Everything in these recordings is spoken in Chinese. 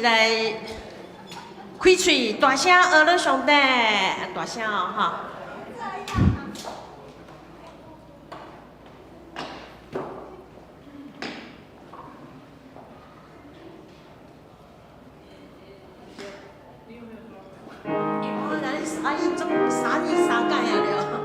来开嘴大声学了上帝，大声哦哈！阿姨总3年3届啊了。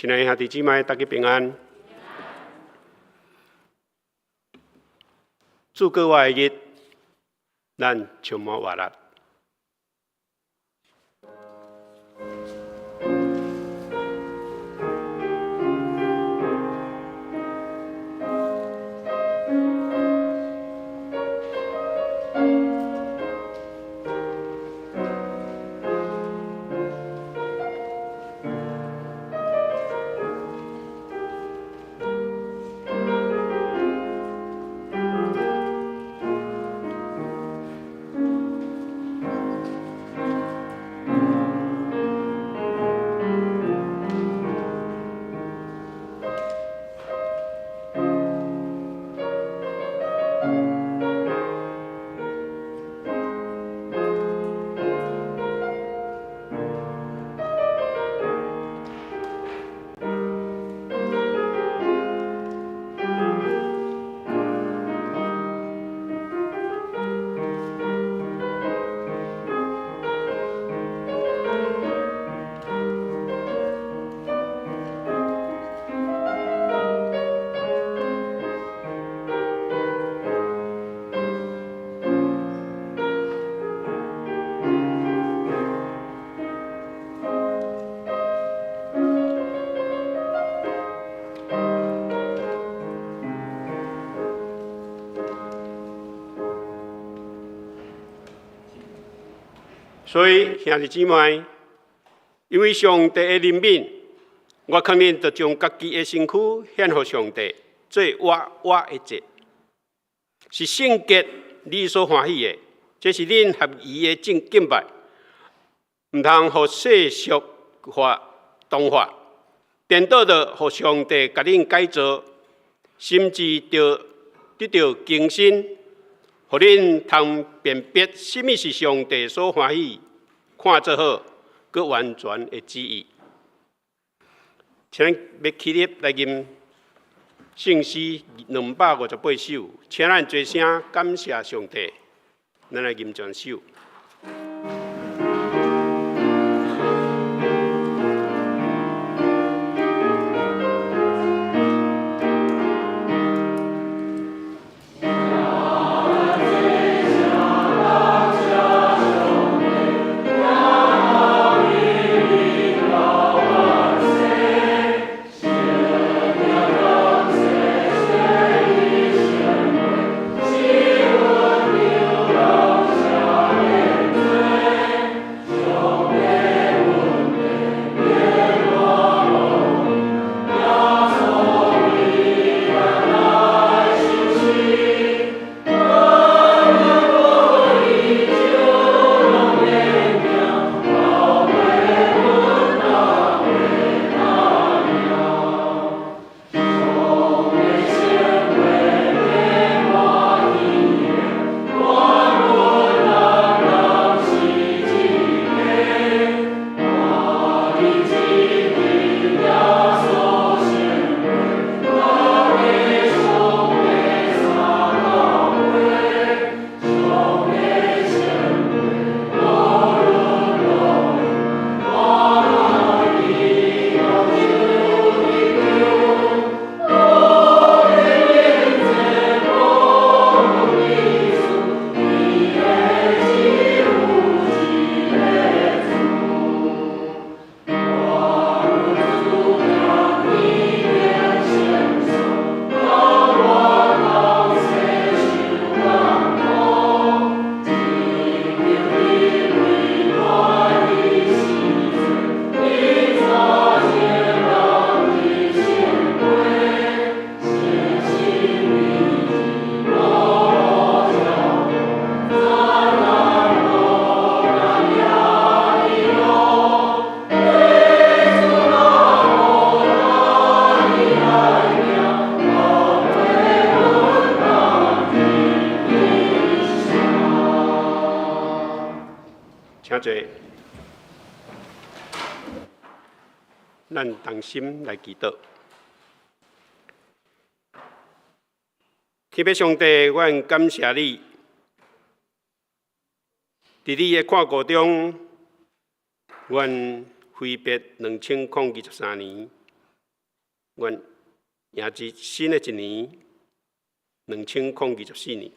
亲爱的兄弟姊妹，大家平安。祝各位日，咱充满活力。所以，兄弟姊妹，因为上帝的怜悯，我肯定就将家己的身躯献给上帝，做我的节，是圣洁你所欢喜的，这是恁合宜的敬拜，唔通互世俗化同化，颠倒着互上帝甲恁改造，甚至得到更新。互恁通辨别什么是上帝所欢喜、看做好、佮完全的旨意。请要起立来吟圣诗258首，请咱做声感谢上帝。咱来吟全首。请坐，咱同心来祈祷。天父上帝，阮感谢你，伫你的看顾中，阮挥别2023年，愿迎接新的一年2024年。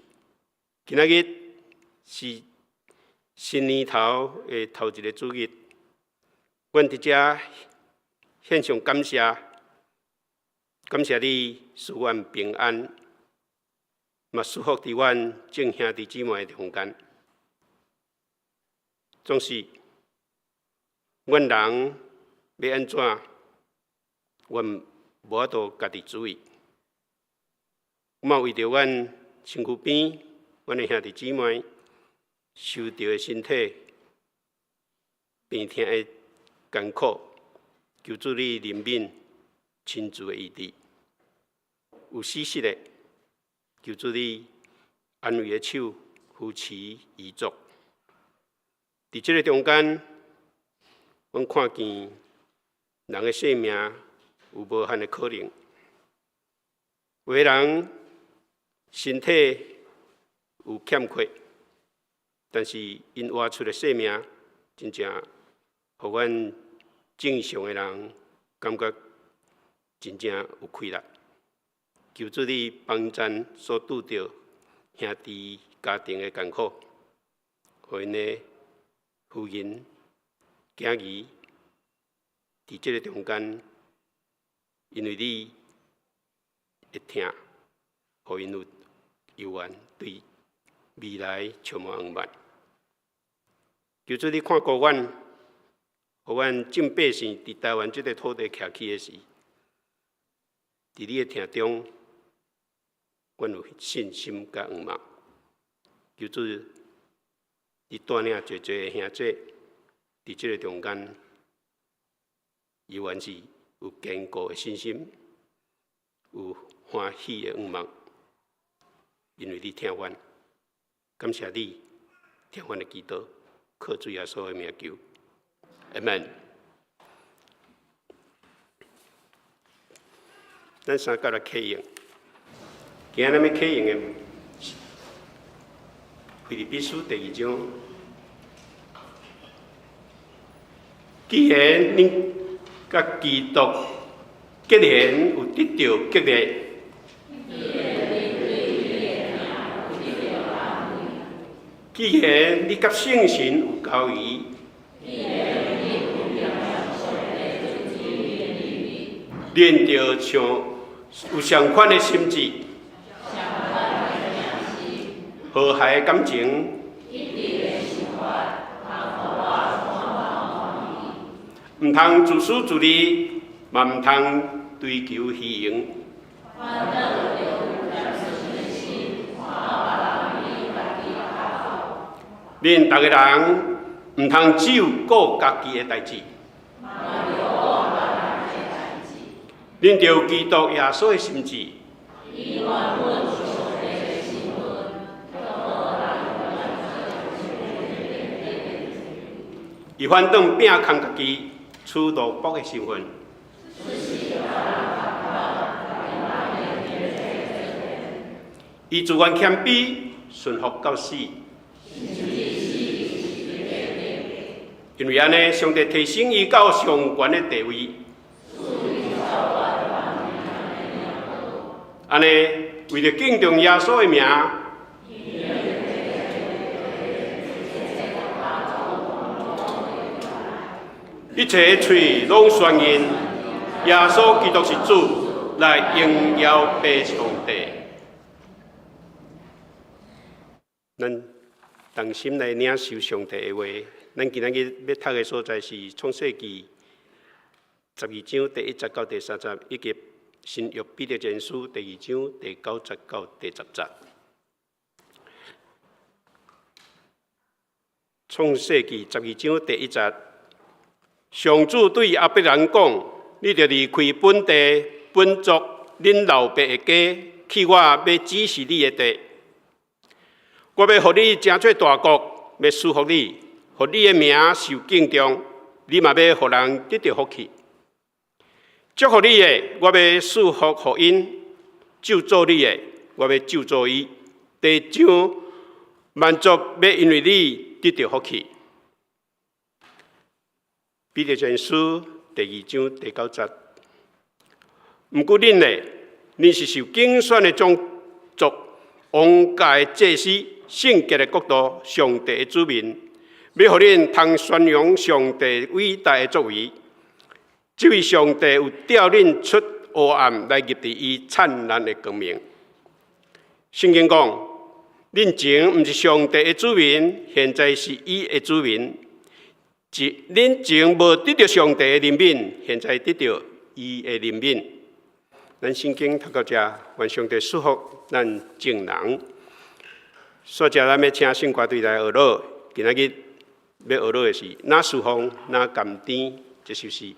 今仔日是新年头的头一个主日，阮伫遮献上感谢，感谢你使阮平安，嘛祝福伫阮众兄弟姊妹的中间。总是阮人要安怎，阮无法度家己主意。嘛为着阮身躯边，阮的兄弟姊妹受到的身体病痛的艰苦，求主你怜悯亲自的医治。有死失的，求主你安慰的手扶持遗族。伫这个中间，阮看见人的性命有无限的可能。有的人身体有欠缺，但是因活出的性命，真正互阮正常的人感觉真正有快乐。求主你帮咱所拄着兄弟家庭的艰苦，互因的夫人、囝儿伫这个中间，因为你会听，互因有犹原对未来充满盼望。求主你看顾阮，互阮正百姓伫台湾这个土地徛起的时，伫你的听中，阮有信心甲盼望。求主你带领侪侪的兄弟，伫这个中间，犹原是有坚固的信心，有欢喜的盼望，因为你听阮，感谢你听阮的祈祷，靠主耶稣的名求，阿门。咱三甲来启用，今日咱要启用的《腓立比书》第2章。既然恁甲基督结连有得到激励，既然你甲圣神有交谊，练着像有相款的心智，和谐的感情，唔通自私自利，嘛唔通追求虚荣。恁逐个人唔通只有顾家己的代志，恁着有基督耶稣的心志。伊反倒摒空家己，取奴仆的身份。伊自愿谦卑，顺服到死。因为安尼，上帝提升伊到上悬的地位。安尼，为了敬重耶稣的名，一切嘴拢宣言耶稣基督是主，来荣耀父上帝。咱同心来领受上帝的话。咱今日要读的所在是《创世纪》12章第1节到第3节，以及《新约彼得前书》第2章第9节到第10节。《创世纪》12章第1节，上主对亚伯兰讲：“你着离开本地、本族、恁老爸的家，去我要指示你的地。我要予你成做大国，要赐福你。”互你的名受敬重，你嘛要互人得到福气。祝福你的，我要赐福互因；咒诅你的，我要咒诅伊。地上万族要因为你得到福气。彼得前书第2章第9节，毋过恁呢，恁是受竞选的种族、王家的祭司、圣洁的国度、上帝的子民，要互恁通宣扬上帝伟大的作为。这位上帝有调恁出黑暗，来入伫伊灿烂的光明。圣经讲，恁前毋是上帝的子民，现在是伊的子民。恁前无得到上帝的怜悯，现在得到伊的怜悯。咱圣经读到这，愿上帝祝福咱众人。所以咱要请圣歌队来学乐，今仔日要学乐的是哪舒风哪甘甜这首诗。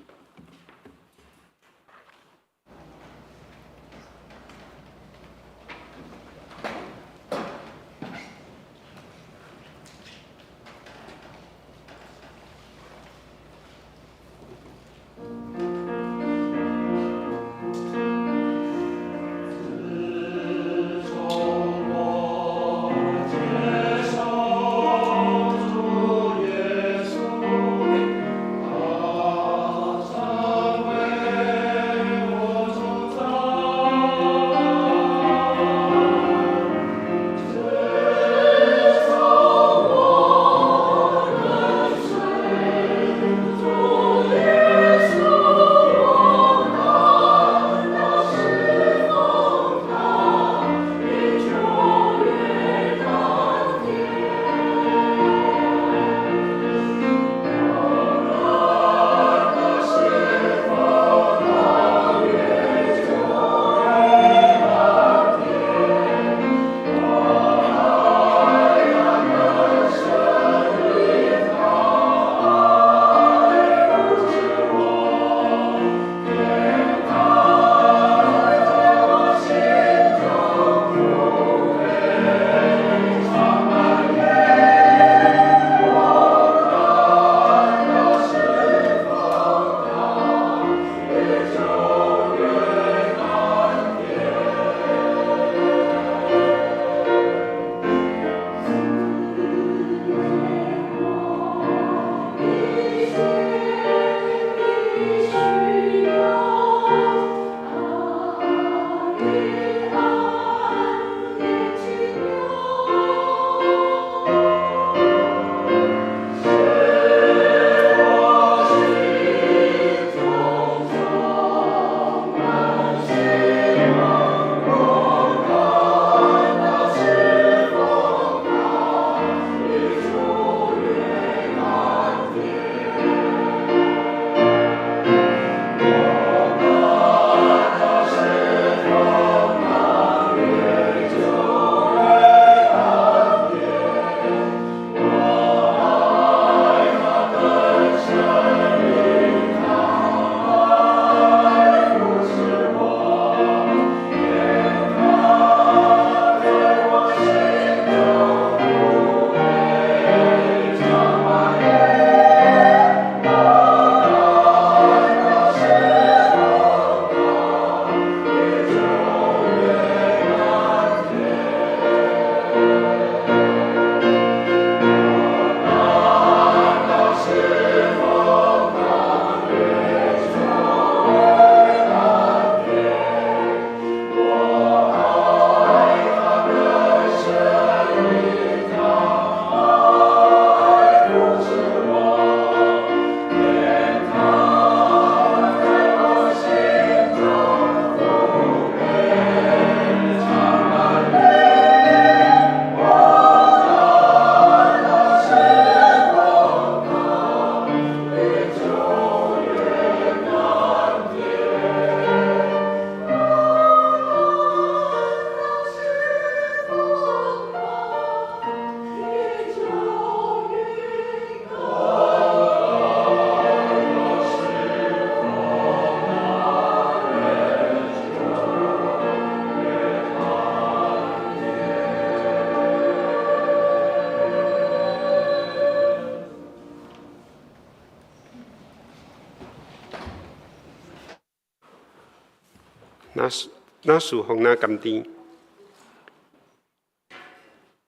那舒风那甘甜。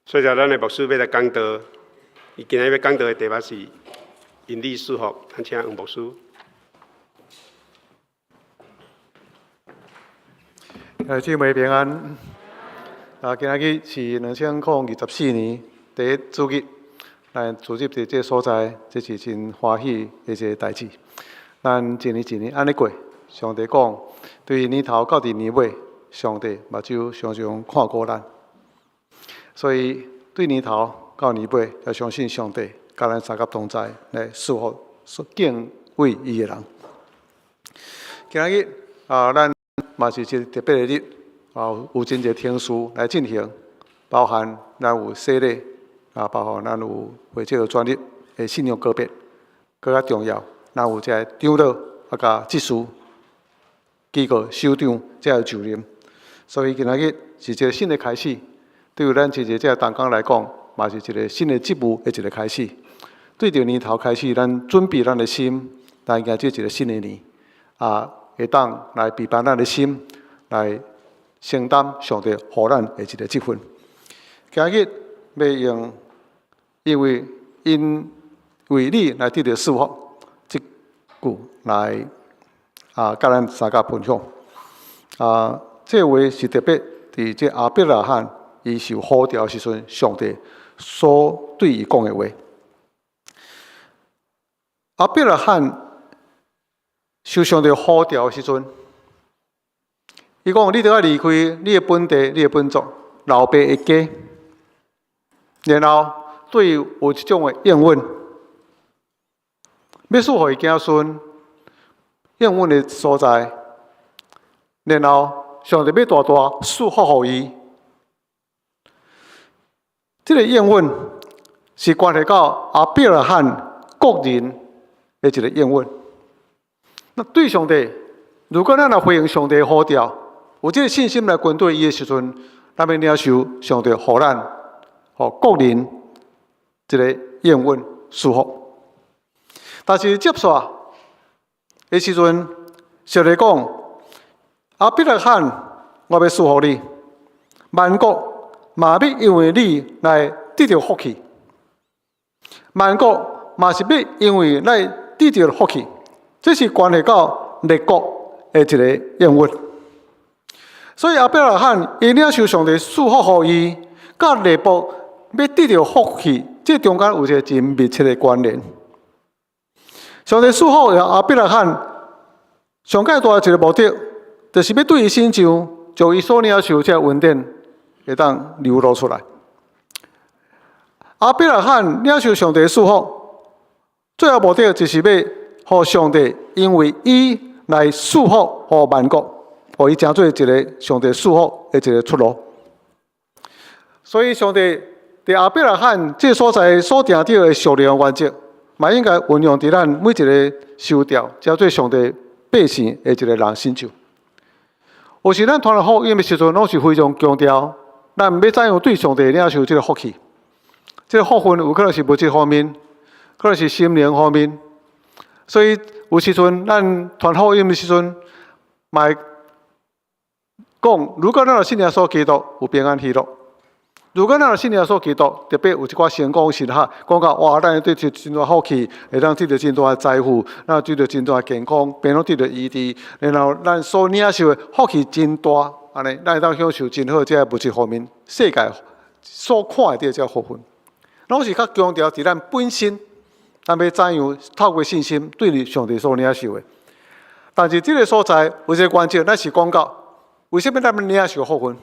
所以咱的牧师要来讲道，伊今日要讲道的题目是因你舒服，请黄牧师。姊妹平安。今日是2024年第一主日，咱组织伫这所在，这是真欢喜的一个代志。咱一年安尼过，上帝讲，对年头到年尾，上帝目睭常常看顾咱。所以对年头到年尾，要相信上帝，甲咱三甲同在，来祝福敬畏伊的人。今日咱嘛是一个特别的日，有真侪天数来进行，包含咱有洗礼，包含咱有为这个专业的信仰告别，更加重要，咱有这长老甲祭司、机构首长这个就任，所以今日是一个新的开始。对于咱一个这个同工来讲，嘛是一个新的职务的一个开始。对着年头开始，咱准备咱的心，来迎接一个新的年，会当来陪伴咱的心，来承担上帝予咱的一个职分。今日要用因为你来得到祝福，这句来甲咱三甲分享。这话是特别伫这阿伯拉罕伊受呼召时阵，上帝所对伊讲的话。阿伯拉罕受上帝呼召时阵，伊讲：你著要离开你的本地、你的本族、老爸的家，然后对有一种的应允，要赐予伊子孙应允的所在，然后上帝要大大赐福予伊。这个应允是关系到阿伯拉罕个人的一个应允。那对上帝，如果咱来回应上帝的呼召，有这个信心来跟对伊的时阵，咱要领受上帝予咱、个人一个应允祝福。但是接续的时阵，上帝讲：阿伯拉罕，我要祝福你，万国嘛要因为你来得到福气，万国嘛是要因为来得到福气。这是关系到列国的一个应允，所以阿伯拉罕伊领受上帝祝福予伊，甲列国要得到福气，这中间有一个真密切的关联。上帝祝福阿伯拉罕上介大一个目的，就是要对伊身上，将伊所领受这恩典会当流露出来。阿伯拉罕领受上帝的祝福，最后目的就是要互上帝因为伊来祝福互万国，互伊成做一个上帝祝福的一个出路。所以上帝伫阿伯拉罕这所在所定定的属灵原则，嘛应该运用伫咱每一个受调，叫做上帝百姓的一个人身上。有时咱传了福音的时阵，拢是非常强调，咱要怎样对上帝领受这个福气。这个福分有可能是物质方面，可能是心灵方面。所以有时阵，咱传福音的时阵，嘛讲，如果咱有信耶稣基督，有平安喜乐；如果咱有信耶稣基督，特别有一寡成功神学，讲到哇，咱对着真大福气，会当得到真大的财富，咱得到真大的健康，病拢得到医治，然后咱所领受的福气真大，安尼咱会当享受真好这物质方面世界所看的这个福分，拢是较强调伫咱本身。咱要怎样透过信心对上帝所领受的？但是这个所在有一个关键，咱是讲到为什么咱们领受福分？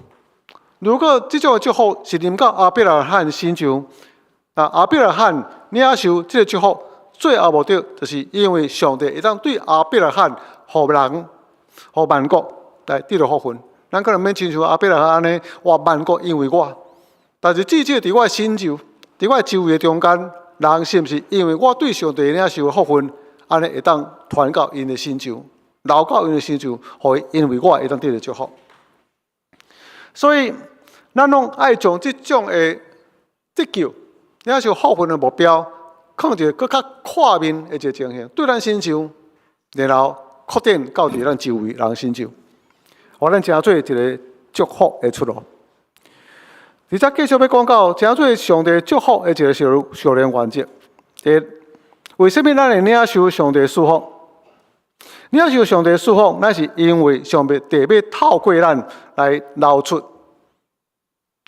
如果这种祝福是临到阿伯拉罕身上，阿伯拉罕领受这个祝福，最后目的就是因为上帝会当对阿伯拉罕、互人、互万国来得到福分。咱可能免亲像阿伯拉罕安尼，哇，万国因为我，但是至少伫我身上，伫我周围中间。人是毋是因为我对上帝领受的福分，安尼会当传到因的身上，流到因的身上，互伊因为我会当得到祝福。所以，咱拢爱将这种的得救、领受福分的目标，放一个更较跨面的一个情形，对咱身上，然后扩展到伫咱周围人身上，互咱成做一个祝福的出路。而且继续要讲到，成做上帝祝福的一个属灵原则。第一，为什么咱会领受上帝祝福？领受上帝的祝福，乃是因为上帝特别透过咱来流出、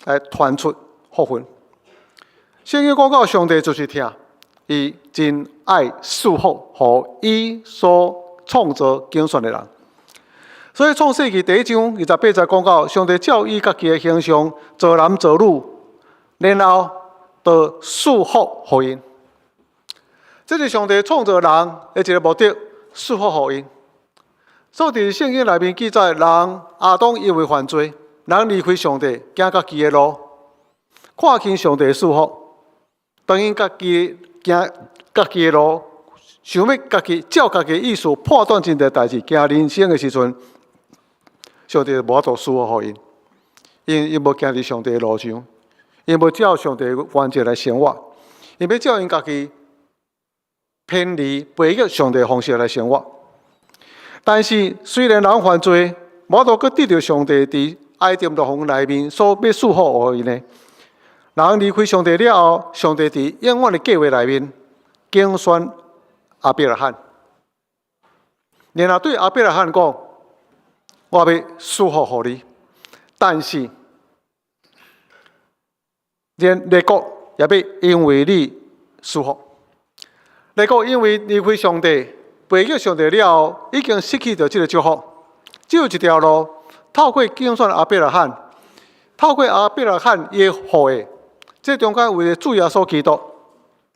来传出福分。圣经讲到上帝就是听，伊真爱祝福予伊所创造拣选的人。所以创世纪第1章28节讲到，上帝照伊家己的形象造男造女，然后就祝福予因。这是上帝创造人的一个目的，祝福予因。所以圣经内面记载，人亚当因为犯罪，人离开上帝，行家己的路，看见上帝的祝福，当因家己行家己的路，想要家己照家己的意思判断真侪代志，行人生的时阵，上帝无法度祝福予因，因无行伫上帝的路上，因无照上帝的原则来生活，因要照因家己偏离背逆上帝的方式来生活。但是，虽然人犯罪，无法度去得到上帝伫爱甸律法内面所要祝福予因的。人离开上帝了后，上帝伫永远的计划内面拣选亚伯拉罕，然后对亚伯拉罕讲：“我要祝福予你，但是连列国也要因为你祝福。列国因为离开上帝。”背逆上帝了后，已经失去了这个祝福。只有一条路，透过拣选亚伯拉罕，透过亚伯拉罕的后裔，这中间为了主耶稣基督，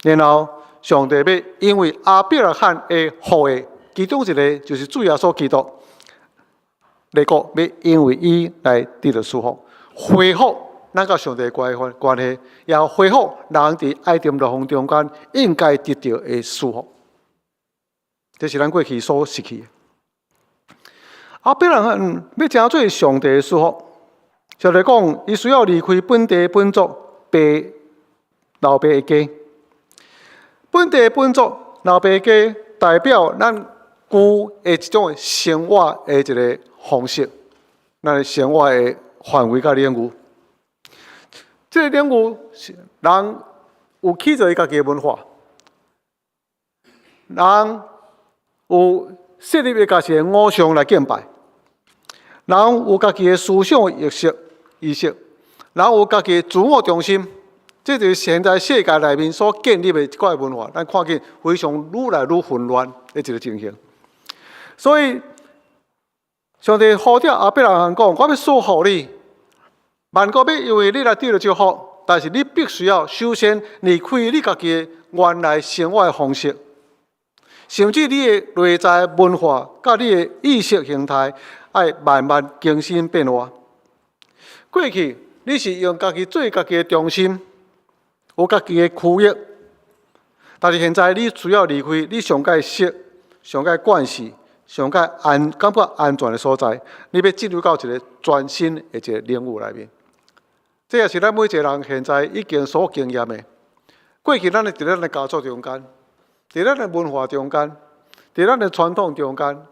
然后上帝要因为亚伯拉罕的后裔，其中一个就是主耶稣基督，列国要因为伊来得到祝福，恢复咱甲上帝的关系，也恢复人伫爱甸律法中间应该得到的祝福。这是咱过去所失去的。亚伯拉罕要成做上帝的祝福，就来讲，伊需要离开本地本族、老爸的家。本地本族、老爸的家代表咱旧的一种生活的一个方式，咱生活的范围甲领域。这个领域，人有起着伊家己的文化，人。有设立伊家己的偶像来敬拜，人有家己的思想意识，人有家己的自我中心，这就是现在世界内面所建立的一块文化，咱看见非常愈来愈混乱的一个情形。所以，上帝呼召亚伯拉罕讲：“我要祝福你，万国要因为你来得到祝福，但是你必须要首先离开你家己的原来生活的方式。”甚至你的内在文化、甲你的意识形态，要慢慢更新变化。过去你是用家己做家己的中心，有家己的区域，但是现在你需要离开你上界识、上界惯势、上界感觉安全的所在，你要进入到一个全新的一个领域内面。这也是咱每一个人现在已经所经验的。过去咱伫咱的家族中间。在咱的文化中间，在咱的传统中间，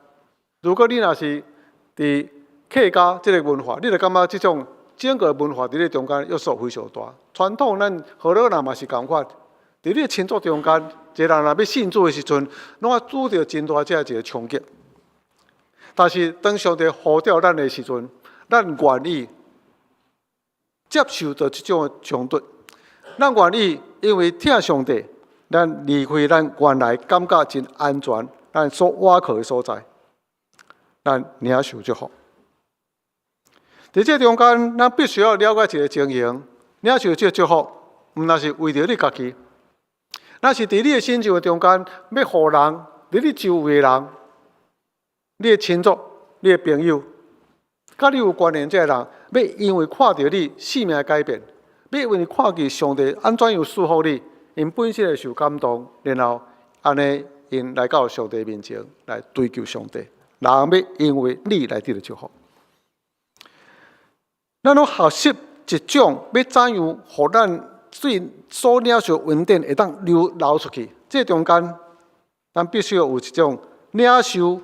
如果你若是伫客家这个文化，你就感觉这种整个文化伫咧中间约束非常大。传统咱荷兰人嘛是共款，伫你的亲族中间，一个人若要信主的时阵，拢要拄着真大一个冲击。但是当上帝呼召咱的时阵，咱愿意接受着这种冲突，咱愿意因为听上帝。咱离开咱原来感觉真安全、咱所倚靠的所在，咱领受祝福。在这中间，咱必须要了解一个情形：领受这祝福，毋那是为着你家己，那是伫你的心情中间，要互人，伫你周围的人、你的亲族、你的朋友，甲你有关联这个人，要因为看到你生命改变，要因为看见上帝安怎样祝福你。因本身会受感动，然后安尼因来到上帝面前来追求上帝，人要因为你来得到祝福。咱要学习一种要怎样，互咱所领受恩典会当流出去。这中间，咱必须要有一种领受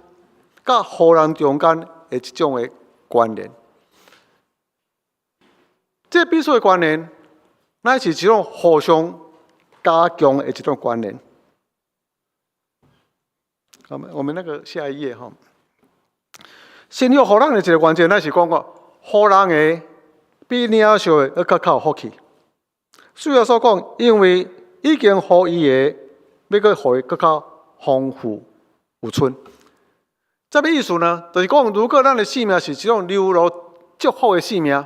甲互人中间的一种的关联。这必须的关联，乃是一种互相加强的一种关联。我们那个下一页哈。信约互咱的一个关键，咱是讲过，互人的比领受的要较有福气。主要所讲，因为已经互伊的，要搁互伊更较丰富有春。这个意思呢，就是讲，如果咱的性命是一种流露祝福的性命，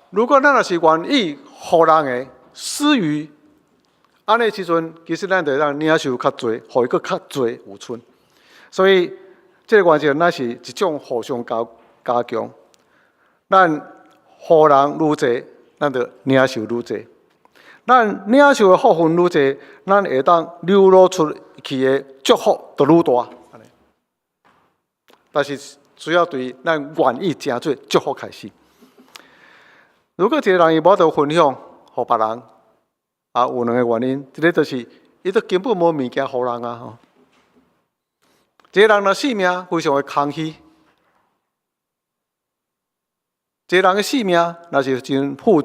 如果咱若是愿意互人的施予，安尼时阵，其实咱就让领受较侪，互伊搁较侪有春。所以，这个关键，咱是一种互相加强。咱互人愈侪，咱就领受愈侪。咱领受的福分愈侪，咱会当流露出去的祝福就愈大。但是主要对咱愿意真做祝福开始。如果一个人伊无得分享，互别人，有两个原因，一个就是伊都根本无物件互人啊吼。一个人的性命非常的空虚，一个人的性命若是真富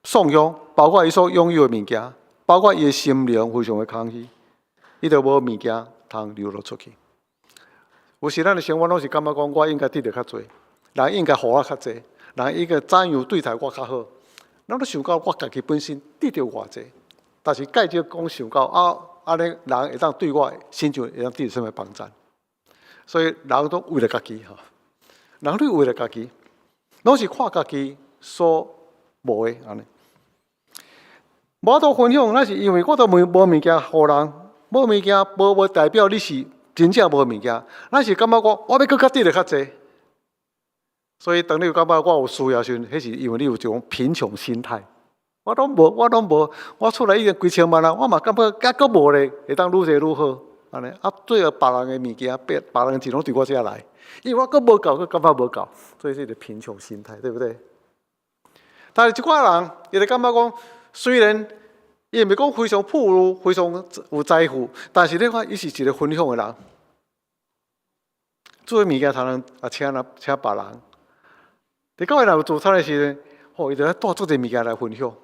颂扬，包括伊所拥有的物件，包括伊的心灵非常的空虚，伊就无物件通流露出去。有时咱的生活拢是感觉讲，我应该得到较侪，人应该互我较侪，人应该怎样对待我较好。咱都想到我家己本身得到偌济，但是介少讲想到安尼人会当对我心情会当得到什么帮助。所以人都为了家己吼，人都为了家己，拢是看家己所无的安尼。无多分享，那是因为我都无物件互人，无物件无代表你是真正无物件，咱是感觉我要搁较得到较济。所以当你有感觉我有需要时，迄是因为你有一种贫穷心态。我拢无，我厝内已经几千万啦，我嘛感觉抑搁无咧，会当愈侪愈好。安尼最后别人的物件，别人钱拢对我遮来，因为我搁无够，搁感觉无够，所以这个贫穷心态，对不对？但是一寡人，伊就感觉讲，虽然伊毋是讲非常富裕、非常有财富，但是你看，伊是一个分享的人，做物件通能请别人。伫到伊若有自产的时候，伊就带做者物件来分享，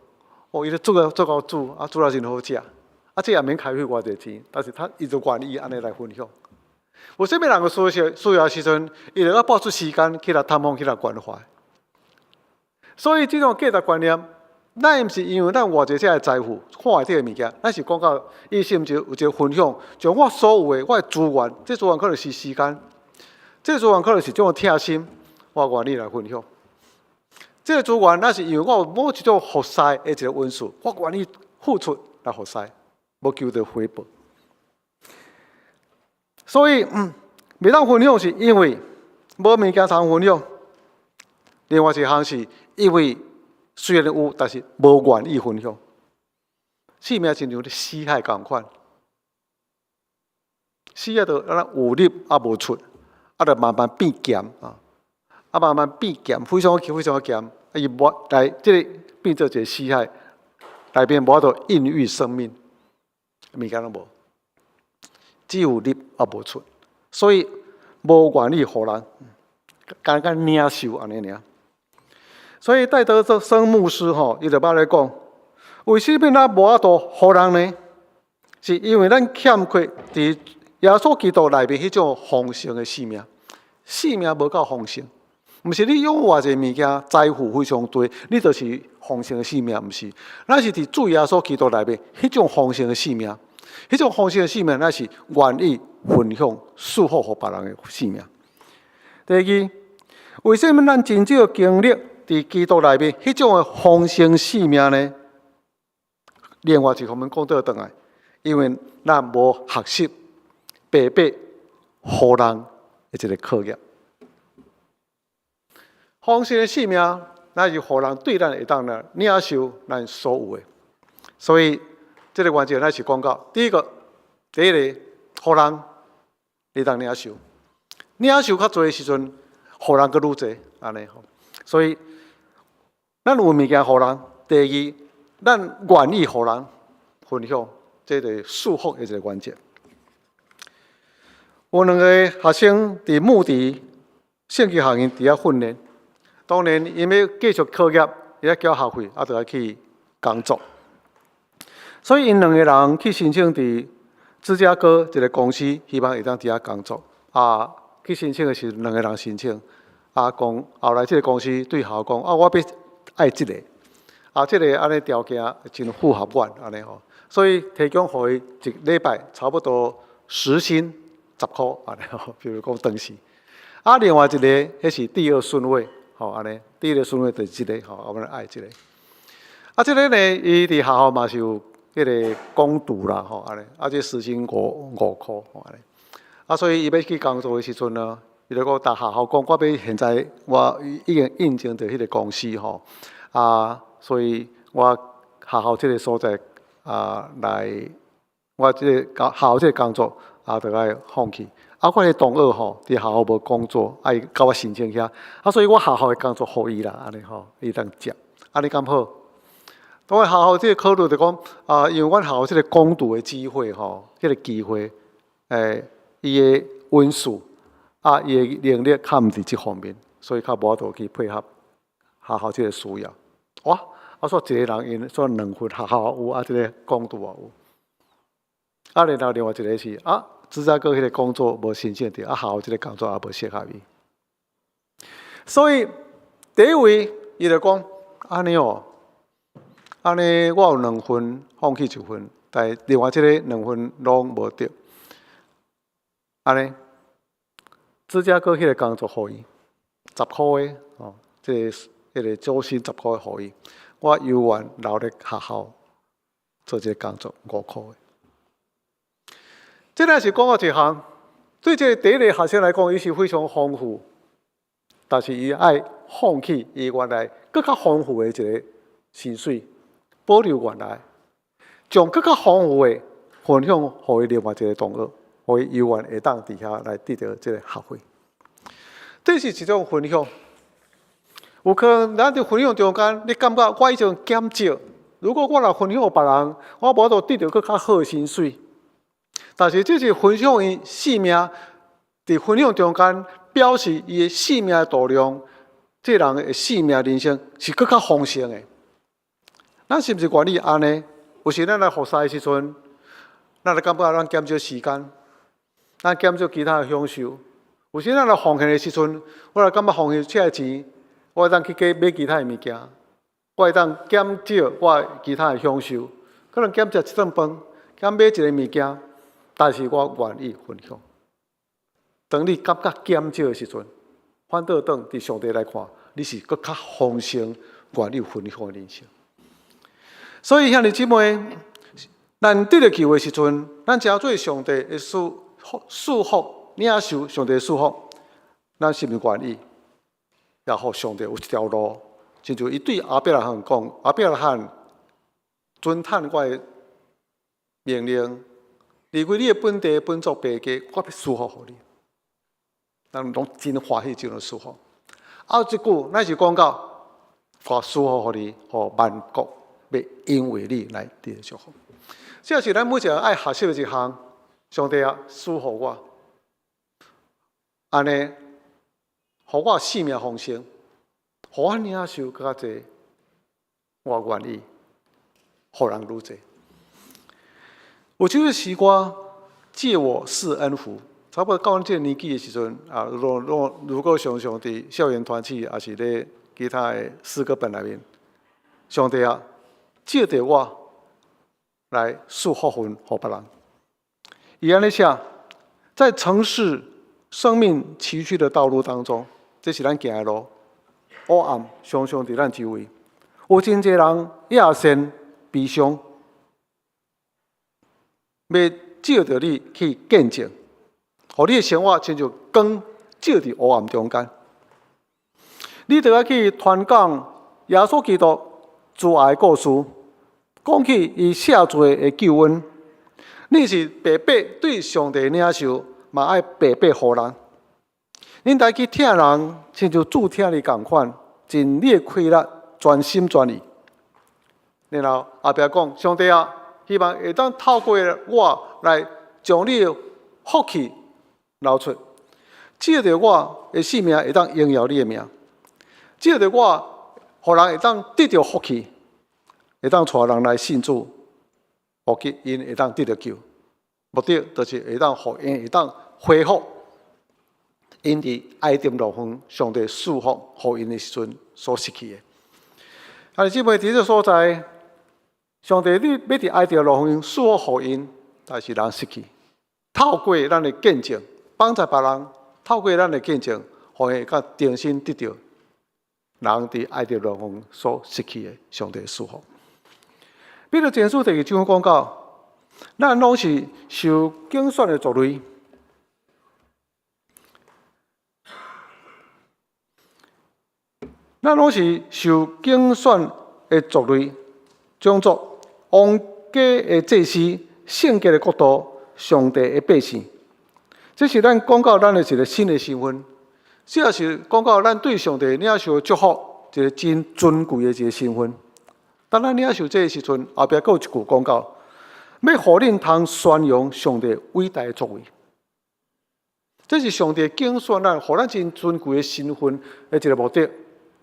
伊就做到煮，煮了真好食，这也免开费偌济钱，但是伊就愿意安尼来分享。有啥物人个需要时阵，伊就要拨出时间去来探访，去来关怀。所以这种价值观念，咱毋是因为咱偌济遮个财富看下底个物件，咱是讲到伊甚至有一个分享，将我所有的我的资源，这资源可能是时间，这资源可能是种贴心，我愿意来分享。这个资源，那是因为我有某一种服侍的一个因素，我愿意付出来服侍，无求得回报。所以，袂当分享是因为无物件通分享。另外一项是因为虽然有，但是无愿意分享。生命亲像咧死海共款，死海就有入无出，就慢慢变咸慢慢变咸，非常咸。伊无来，这个变做一个死海，内面无法度孕育生命，物件拢无，只有入无出，所以无愿意互人，单领受安尼尔。所以戴德生牧师伊就捌咧讲，为什么咱无法度互人呢？是因为咱欠缺伫耶稣基督内面迄种丰盛的生命，生命无够丰盛。毋是你拥有偌济物件，财富非常多，你就是丰盛的生命，毋是。咱是伫主耶稣基督内面迄种丰盛的生命，迄种丰盛的生命，咱是愿意分享、祝福互别人的生命。第二，为什么咱真少经历伫基督内面迄种的丰盛生命呢？另外一方面讲倒转来，因为咱无学习白白互人的一个课业。丰盛的生命，那是互人对咱会当呢领受咱所有的。所以，这个原则咱是讲到，第一个，互人会当领受，领受较多的时阵，互人佫愈侪安尼吼。所以，咱有物件互人。第二，咱愿意互人分享，这个祝福的一个关键。有两个学生伫牧地圣经学院伫遐训练。当然，因要继续课业，伊要交学费，就要去工作。所以，因两个人去申请伫芝加哥一个公司希望会当伫遐工作，去申请的是2个人申请，讲后来这个公司对校讲，我要爱这个，这个安尼条件真符合我安尼吼，所以提供互伊一礼拜差不多时薪10块安尼吼，比如讲当时，另外一个迄是第2顺位，吼安尼，第2顺位就是这个吼，我们爱这个，这个呢，伊伫学校嘛是有迄个攻读啦吼安尼，这时薪5块吼安尼，所以伊要去工作的时阵呢。伊就讲，大学校讲，我要现在我已经应征到迄个公司吼，所以我学校这个所在来，我这个学校这个工作就爱放弃。我迄同学吼，伫学校无工作，伊甲我申请遐，所以我学校的工作互伊啦，安尼吼，伊当接，安尼咁好。当然学校这个考虑就讲，因为阮学校这个攻读的机会吼，这个机会，伊的分数。伊的能力较毋伫即方面，所以较无法度去配合学校即个需要。哇！说一个人因说2份学校有，即个攻读也有。然后另外一个是芝加哥迄个工作无申请着，学校即个工作也无适合伊。所以第一位伊就讲安尼哦，安尼我有2份放弃1份，但另外即个2份拢无得，安尼。芝加哥迄个工作互伊10块的迄个周薪10块互伊，我犹原留咧学校做这个工作5块的。这若是讲到一项，对这个第一个学生来讲，伊是非常丰富，但是伊爱放弃伊原来更较丰富的一个薪水，保留原来，将更较丰富的分享互伊另外一个同学。互伊犹原会当伫遐来得到这个学费，这是一种分享。有可能咱伫分享中间，你感觉我已经减少。如果我若分享别人，我无法度得到更较好的薪水。但是这是分享伊生命，伫分享中间表示伊的生命的度量，这人的生命人生是更较丰盛的。咱是毋是愿意安尼？有时咱来服侍的时阵，咱就感觉咱减少时间。咱减少其他的享受，有时咱来奉献的时阵，我来感觉奉献这个钱，我会当去买其他的物件，我会当减少我其他的享受，可能减食一顿饭，减买一个物件，但是我愿意分享。当你感觉减少的时阵，反倒当伫上帝来看，你是更较丰盛、愿意分享的人生。所以兄弟姊妹，咱得到机会的时阵，咱真做上帝的祝福，领受上帝的祝福，咱是毋是愿意？也互上帝有一条路，亲像伊对亚伯拉罕讲：“亚伯拉罕，遵探我的命令，离开你的本地、本族、爸家，我要祝福互你。”咱拢真欢喜这种祝福。一句，咱是讲到，我祝福互你，互万国要因为你来得到祝福。这是咱每一个爱学习的一项。上帝赐福我，安尼，互我生命丰盛，互我领受更加侪，我愿意，互人愈侪。有这个时光，借我施恩福，差不多到阮这个年纪的时阵，如果常常伫校园团体，也是咧其他的诗歌本内面，上帝借着我来赐福分互别人。以安尼写，在城市生命崎岖的道路当中，这是咱行的路，黑暗常常伫咱周围，有真侪人野心悲伤，要借着你去见证，互你的生活亲像光照伫黑暗中间。你就要去传讲耶稣基督自爱的故事，讲起伊赦罪的救恩。你是白白对上帝领受，嘛爱白白互人。恁来去听人，亲像主听你共款，尽你的气力，全心全意。然后后壁讲，上帝希望会当透过我来将你的福气流出，借着我的性命会当荣耀你的名，借着我，互人会当得到福气，会当带人来信主。因会当得到救，目的就是会当互因会当恢复因伫爱丁路方上帝赐福互因的时阵所失去的。啊，姊妹伫这所在，上帝你要伫爱丁路方赐福互因，但是人失去。透过咱的见证，帮助别人，透过咱的见证，互因甲重新得到人伫爱丁路方所失去的上帝的赐福。彼得前书第2章讲到，咱拢是受拣选的族类。咱拢是受拣选的族类，种族、王家的祭司、圣洁的国度、上帝的百姓。这是咱讲到咱的一个新的身份，这也是讲到咱对上帝领受祝福一个真尊贵的一个身份。当咱领受这个时阵，后壁还有一句讲到，要互恁通宣扬上帝伟大的作为。这是上帝拣选咱，互咱真尊贵的身份的一个目的。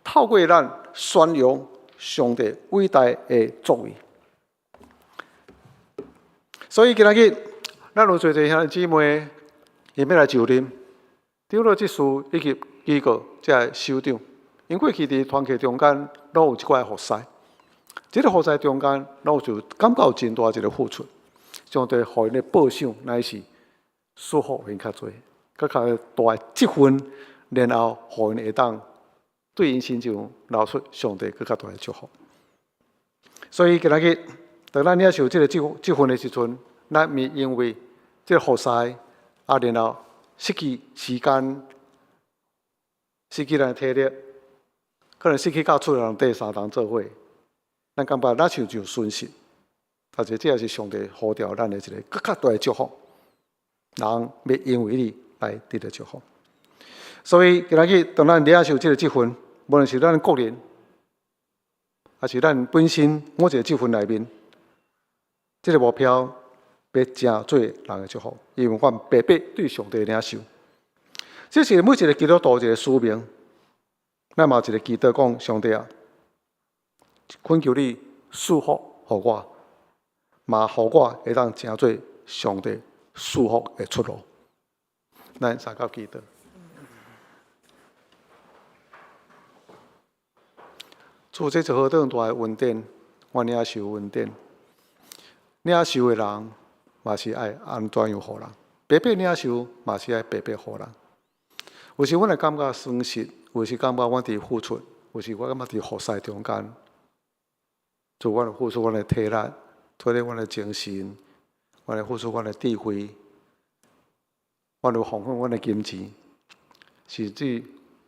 透过咱宣扬上帝伟大的作为，所以今日咱有做阵兄弟姊妹，也要来就任长老执事以及几个这首长，因过去伫团契中间，拢有一块服侍，这个服侍中间，拢就感到真大一个付出。上帝互因的报赏乃是祝福因较侪，较大的积分，然后互因会当。对因身上流出上帝更较大的祝福，所以今日当咱领受这个积分的时阵，咱咪因为这个服侍啊，然后失去时间，失去咱的体力，可能失去到出人第3堂做伙，咱感觉咱就损失，但是这也是上帝呼召咱的一个更较大的祝福，人要因为你来得到祝福。所以今日当咱领受这个积分。无论是咱个人，还是咱本身某一个积分内面，这个目标要真做人的祝福，因为我们白白对上帝领受，这是每一个基督徒一个使命。咱嘛有一个祈祷讲，上帝啊，恳求你赐福予我，嘛予我会当真做上帝赐福的出路。咱三角祈祷。主，这一何等大的恩典，我领受恩典。领受的人，嘛是爱安怎样互人？白白领受，嘛是爱白白互人。有时我会感觉损失，有时感觉我伫付出，有时我感觉伫服侍中间，主，我付出我的体力，拖累我的精神，我付出我的智慧，我奉献我的金钱，甚至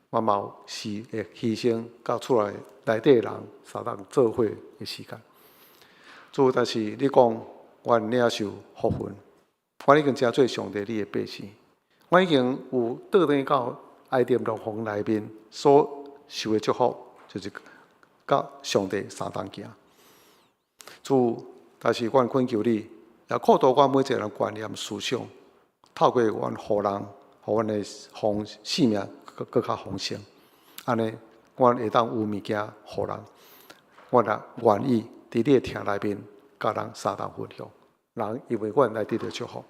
我嘛有是会牺牲到出来。内底的人相当做伙的时间，主，但是你讲我领受福分，我已经真做上帝你的百姓，我已经有倒转到爱丁路方内面所受的祝福，就是甲上帝3同行。主，但是我恳求你，也扩大我每一个人观念思想，透过我互人，互阮的生命更较丰盛，安尼。我会当有物件互人，我也愿意伫你的厅内面，甲人3同分享，人因为阮来得到祝福。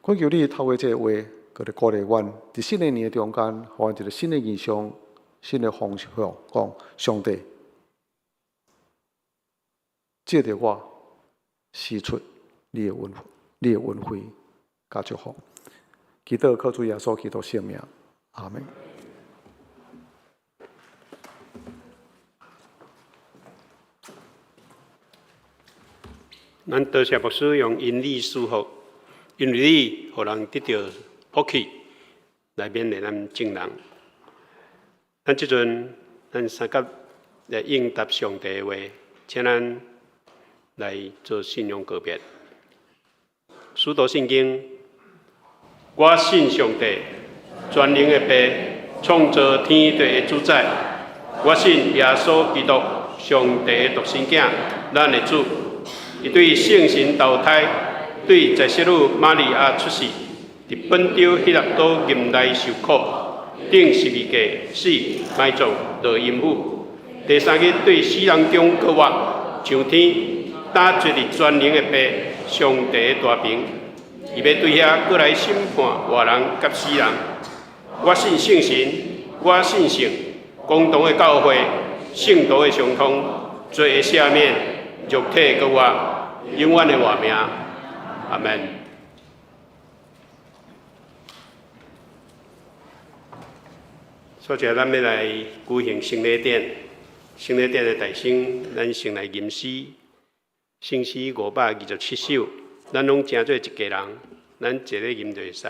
恳求你透过这个话，佮你鼓励阮，伫新的年中间，互阮一个新的意象、新的方向，讲上帝借着我施出你的恩惠，甲祝福。祈祷靠主耶稣基督圣名，阿门。咱多谢牧师用因理祝福，因为你互人得到福气，来勉励咱正人。咱即阵，咱三甲来应答上帝的话，请咱来做信仰告别。使徒圣经，我信上帝，全能的爸，创造天地的主宰。我信耶稣基督，上帝的独生囝，咱的主。伊对圣神投胎，对在世女玛利亚出世，伫本州希腊岛任内受苦，顶12架死，埋葬落阴府。第3日对死人中搁活，上天，打坐伫全能的爸，上帝的大屏，伊要对遐过来审判活人甲死人。我信圣神，我信圣，公同的教会，圣道的相通，罪的赦免，肉体的活，永远的活命。阿门。所以咱要来举行圣礼典，圣礼典的大圣，咱先来吟诗，圣诗527首，咱拢正做一家人，咱一个吟就会使。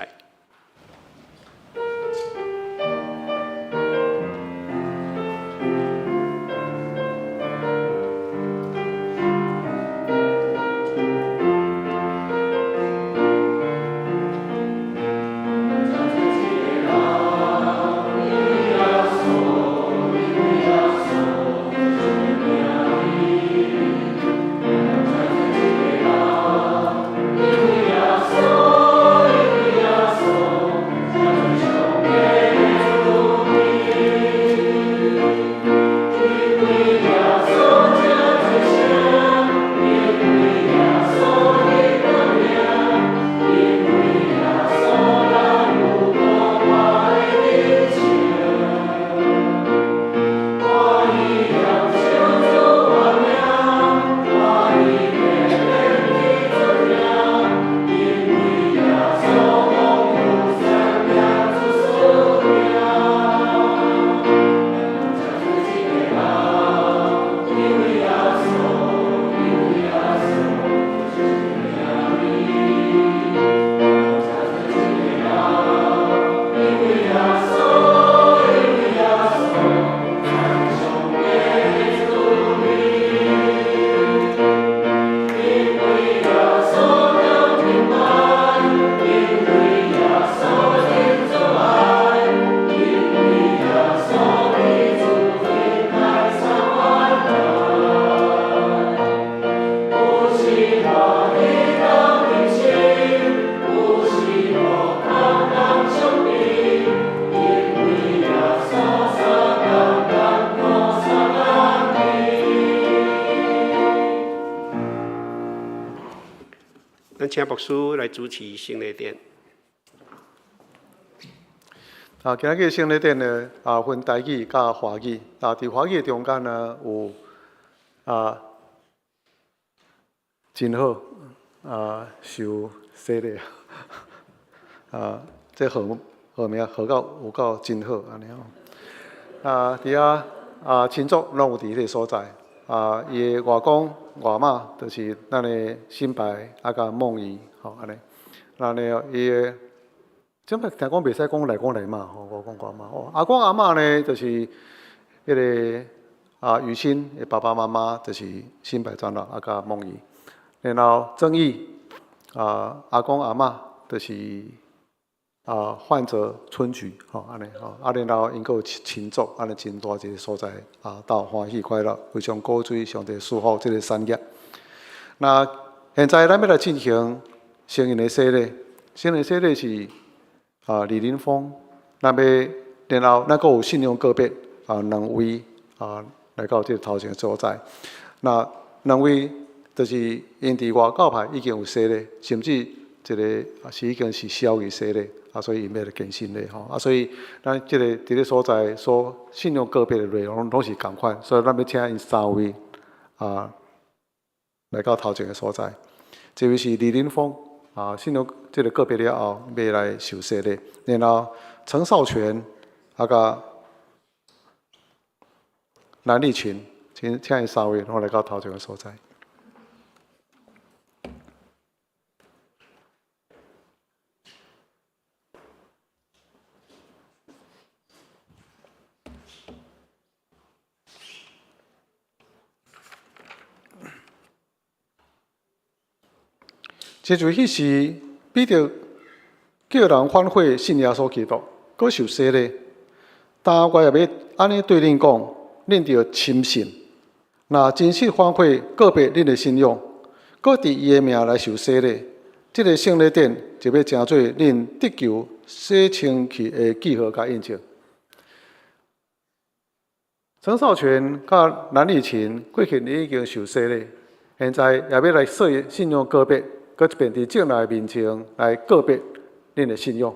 咱请牧师来主持圣礼典。今日圣礼典呢，分台语甲华语。伫华语中间呢，有真好受洗礼这号名号有够真好安尼吼。伫亲族拢有伫迄个所在。伊的外公外妈就是咱的新白甲梦姨吼安尼。然后伊的，即摆听讲袂使讲来公来嘛吼，外公外妈哦。阿公阿嬷呢，就是迄个雨欣的爸爸妈妈就是新白长老甲梦姨。然后正义阿公阿嬷就是患者春菊吼安尼吼，然后因个有亲族安尼真大一个所在斗欢喜快乐，非常鼓吹上帝祝福这个产业。那现在咱要来进行成人的洗礼，成人洗礼是李林峰，然后咱个有信用个别两位来到这个头前的所在，那两位就是因伫外教派已经有洗礼，甚至一个是已经是小于洗礼。所以因要来更新嘞吼，所以咱即个伫咧所在所信用个别的内容拢是共款，所以咱要请因3位来到头前的所在。这位是李林峰信用即个个别了后要来受洗礼，然后陈少全甲蓝立群，请因3位拢来到头前的所在。这就迄时，彼得叫人反悔信耶稣基督，搁受洗礼。但我也要安尼对恁讲，恁着深信，若真实反悔个别恁的信仰，搁伫伊的名来受洗礼，这个圣礼典就要成做恁得救洗清气的记号甲印证。陈少全甲蓝立群过去已经受洗礼，现在也要来说信仰个别。搁一遍伫正内面前来告别恁的信仰，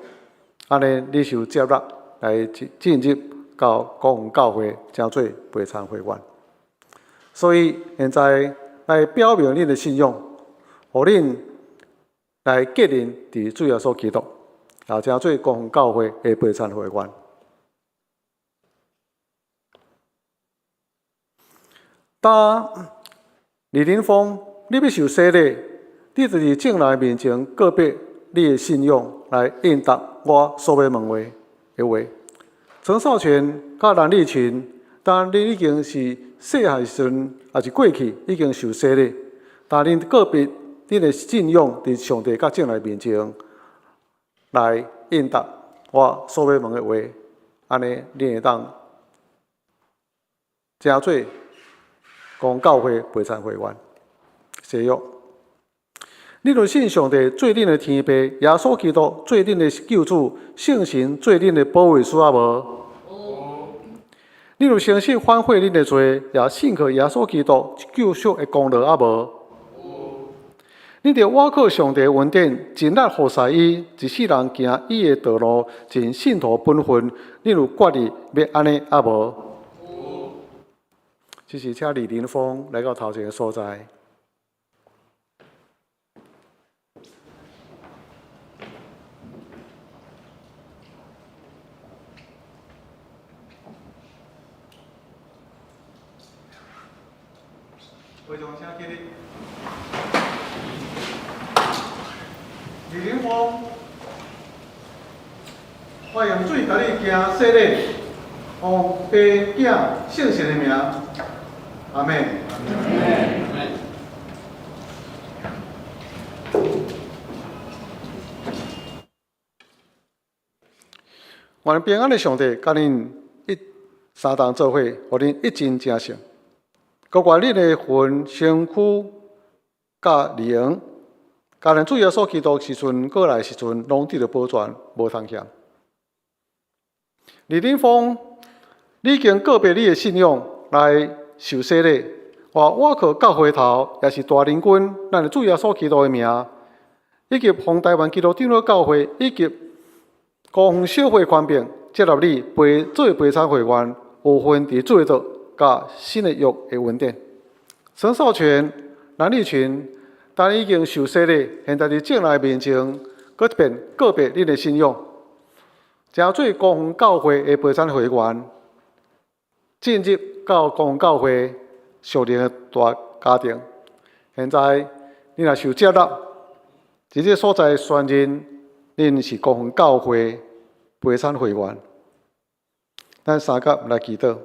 安尼你就接纳来进入到国父教会，成做陪参会员。所以现在来表明恁的信仰，互恁来结认伫主耶稣基督，也成做国父教会的陪参会员。当李林峰，你要受洗礼，你就伫正内面前告别你的信仰，来应答我所要问的话。陈少全甲蓝立群，当你已经是细汉时阵，也是过去已经受洗礼，但恁告别恁的信仰伫上帝甲正内面前来应答我所要问的话，安尼恁会当成做公教会陪参会员。谢约，你就信上帝做恁的天父，耶稣基督做恁的救主，圣神做恁的保卫师啊无？你就相信反悔恁的罪，也信靠耶稣基督救赎的功劳啊无？你着倚靠上帝的恩典，尽力服侍伊，一世人行伊的道路，尽信徒本分。你有决意要安尼啊无？这是请李林峰来到头前的所在。会场请起立。李林峰，我用水甲你行洗礼，奉爸囝圣神的名，阿门。愿平安的上帝，甲恁三同做伙，互恁一真正成。各愿恁的魂、身躯、甲利用，甲咱主耶稣基督时阵过来时阵，拢得到保全，无通欠。李林峰，你已经告别你的信仰来受洗礼，我靠教会头，也是大灵君，咱的主耶稣基督的名，以及奉台湾基督长老教会以及高雄小会官兵接纳你做陪参会员，有份伫做到。甲新的约的稳定，陈少全、蓝立群，但已经受洗礼，现在伫正内面前，搁一遍告别恁的信仰，成做高雄教会的陪参会员，进入到高雄教会属灵的大家庭。现在恁若受接纳，伫这所在宣认恁是高雄教会陪参会员，咱三甲来祈祷。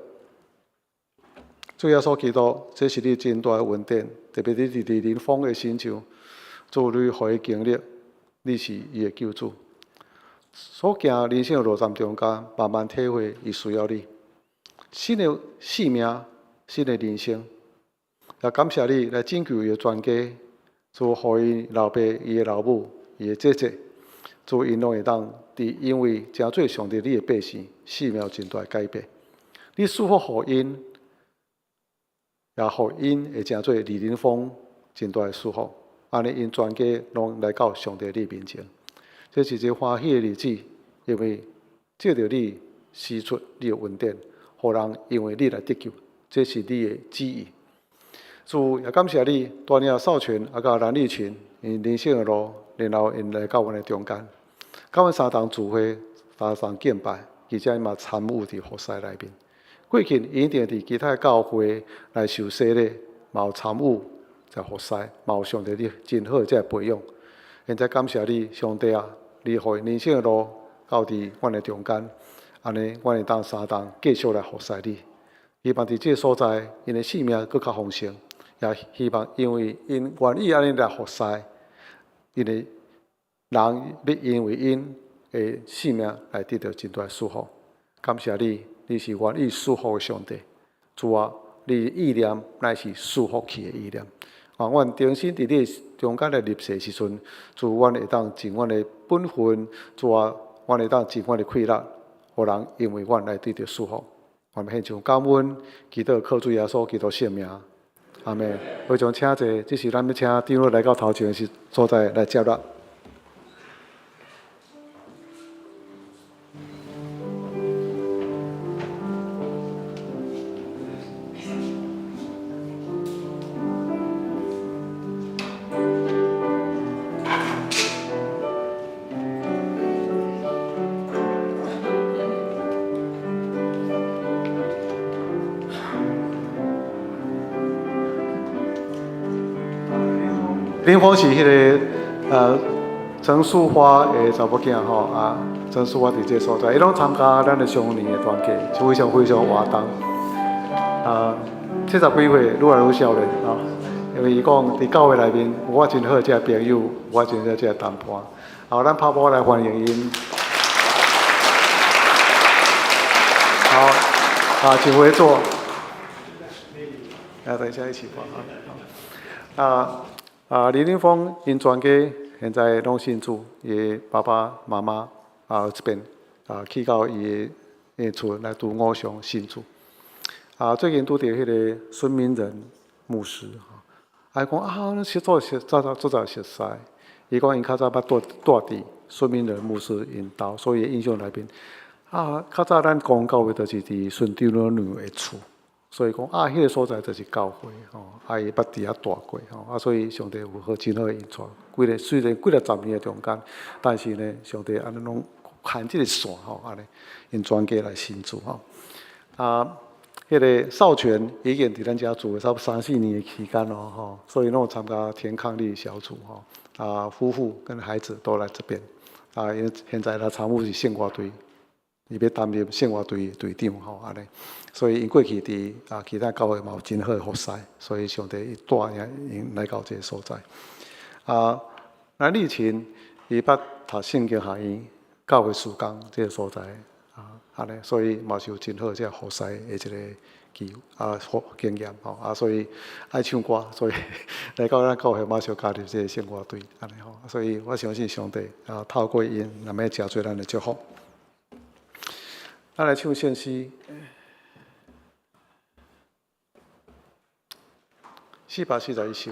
主耶稣基督，这是你真大的恩典，特别你伫李林峰的身上，做你互伊经历，你是伊的救主。所行人生的路站中间，慢慢体会伊需要你。新的生命，新的人生，也感谢你来拯救伊的全家，做互伊老爸、伊的老母、伊的姐姐，做因拢会当因为成做上帝你的百姓，生命有真大的改变。你祝福互因。也互因会成做李林峰真大的祝福，安尼因全家拢来到上帝你面前，这是一个欢喜的日子，因为借着你施出你的恩典，互人因为你来得救，这是你的旨意。主也感谢你带领少全啊，甲蓝立群因人生的路，然后因来到阮的中间，甲阮三同聚会，三同敬拜，而且嘛参与伫服侍内面。过去一定伫其他教会来受洗礼，嘛有参与在服侍，嘛有上帝你真好这培养。现在感谢你，上帝啊，你互人生的路到伫阮的中间，安尼阮会当三同继续来服侍你。希望伫这个所在，因的生命更较丰盛，也希望因为因愿意安尼来服侍，因的人要因为因的生命来得到真大的祝福。感谢你。你是愿意祝福的上帝，主啊，你的意念乃是祝福去的意念。阮重新伫你中间来入世时阵，主阮会当尽阮的本分，主啊，阮会当尽阮的快乐，互人因为阮来得到祝福。阮献上感恩，祈祷靠主耶稣基督圣名，阿妹，非常请坐，这是咱要请长老来到头前的所在来接纳。林峰是迄个陈淑花的查某囝吼啊，陈淑花伫这所在，伊拢参加咱的上年的团契，是非常非常活动。70几岁愈来愈少年啊，因为伊讲伫教会内面有我真好这朋友，有我真好这同伴，好，咱拍鼓来欢迎因。好，请回座。等一下一起放李林峰因全家现在拢信主，伊爸爸妈妈这边去到伊的厝来读5上信主。最近拄着迄个孙明仁牧师，伊讲咱早熟悉，伊讲因较早捌住伫孙明仁牧师因兜，所以印象内面较早咱公教会就是伫孙长老娘的厝。所以讲迄个所在就是教会吼，伊捌伫遐住过吼，所以上帝有真好的引带。虽然几个10年的中间，但是呢，上帝安尼拢牵即个线吼，安尼因全家来信主吼。迄个少权已经伫咱遮住差不多3、4年的期间咯吼，所以拢有参加田抗力小组吼。夫妇跟孩子都来这边因为现在他常务是献花队。伊要担任献花队队长吼，安尼，所以因过去伫其他教会嘛有真好的服侍，所以上帝带因来到这个所在。咱以前伊捌读圣经学院教会事工这个所在安尼，所以嘛是有真好这个服侍的一个经验吼，所以爱唱歌，所以来到咱教会马上加入这个献花队安尼吼，所以我相信上帝透过因，那么加做咱的祝福。咱来唱圣诗441首。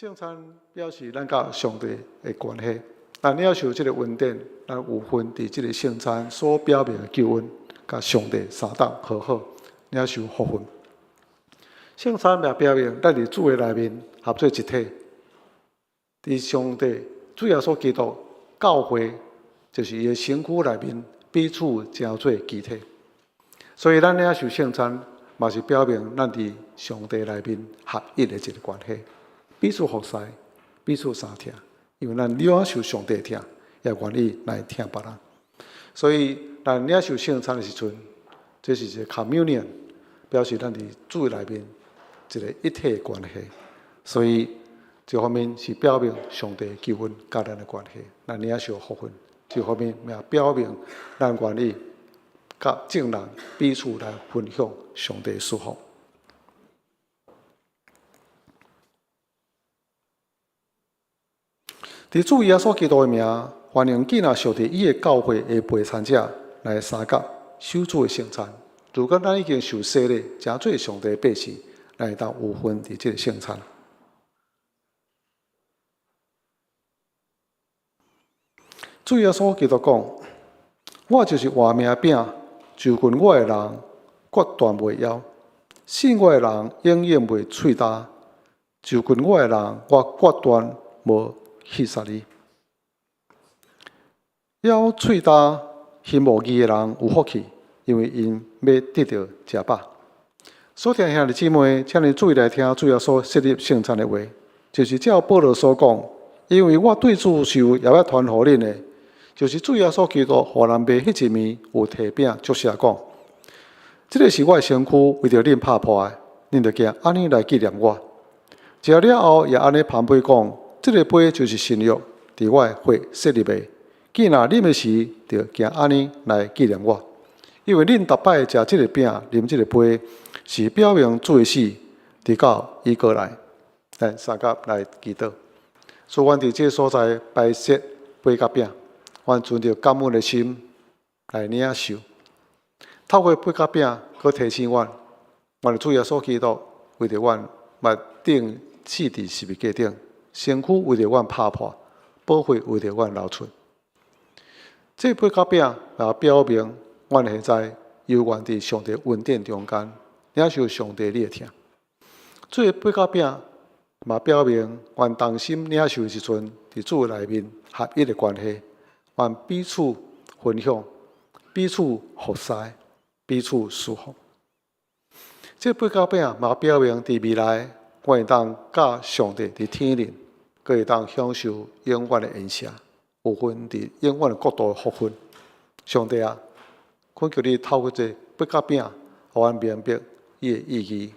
圣餐表示咱甲上帝的关系，咱领受这个恩典，咱有份伫这个圣餐所表明的救恩，甲上帝相当和好，领受福分。圣餐也表明咱伫主的内面合做一体，伫上帝主耶稣基督教会就是伊的身躯内面彼此成做基体，所以咱领受圣餐嘛是表明咱伫上帝内面合一的一个关系。彼此服侍，彼此相听，因为咱领受上帝听，也愿意来听别人。所以，咱领受圣餐的时阵，这是一个 communion， 表示咱伫主内面一个一体的关系。所以，这方面是表明上帝救恩甲咱的关系，咱领受福分。这方面也表明咱愿意甲众人彼此来分享上帝的祝福。伫主耶稣基督的名，欢迎记纳受伫伊的教会的陪参者来参加守主的圣餐。如果咱已经受洗咧，诚做上帝的百姓，咱会当有份伫这个圣餐。主耶稣基督讲：“我就是活命饼，就近我的人，决断袂枵；信我的人，永远袂喙焦；就近我的人，我决断无去杀你。枵喙焦、心无义的人有福气，因为因要得到食饱。”所听兄弟姊妹，请你注意来听主耶稣设立圣餐的话，就是照保罗所讲，因为我对主受也要传互恁的。就是主耶稣基督互人卖迄一暝有提饼祝谢讲，这个是我的身躯，为着恁拍破的，恁着行安尼来纪念我。食了后，也安尼旁边讲，这个杯就是新约，伫我的血设立的。既然啉的时，着行安尼来纪念我。因为恁逐摆食这个饼、啉这个杯，是表明主的死，直到伊过来。咱三甲来祈祷，所以阮伫这个所在摆设杯甲饼。阮存着感恩的心来领受，透过杯甲饼，可提醒阮的主耶稣基督为着阮目顶死伫十字架顶，身躯为着阮拍破，宝血为着阮流出。这杯甲饼也表明阮现在犹原伫上帝恩典中间，领受上帝你的听。这杯甲饼嘛表明阮同心领受的时阵，伫主内面合一的关系。愿彼此分享，彼此服侍，彼此祝福。这八角饼嘛表明，伫未来我会当甲上帝伫天灵，佮会当享受永远的恩赦，有份伫永远的国度的福分。上帝啊，恳求你透过这八角饼，互阮明白伊的意义，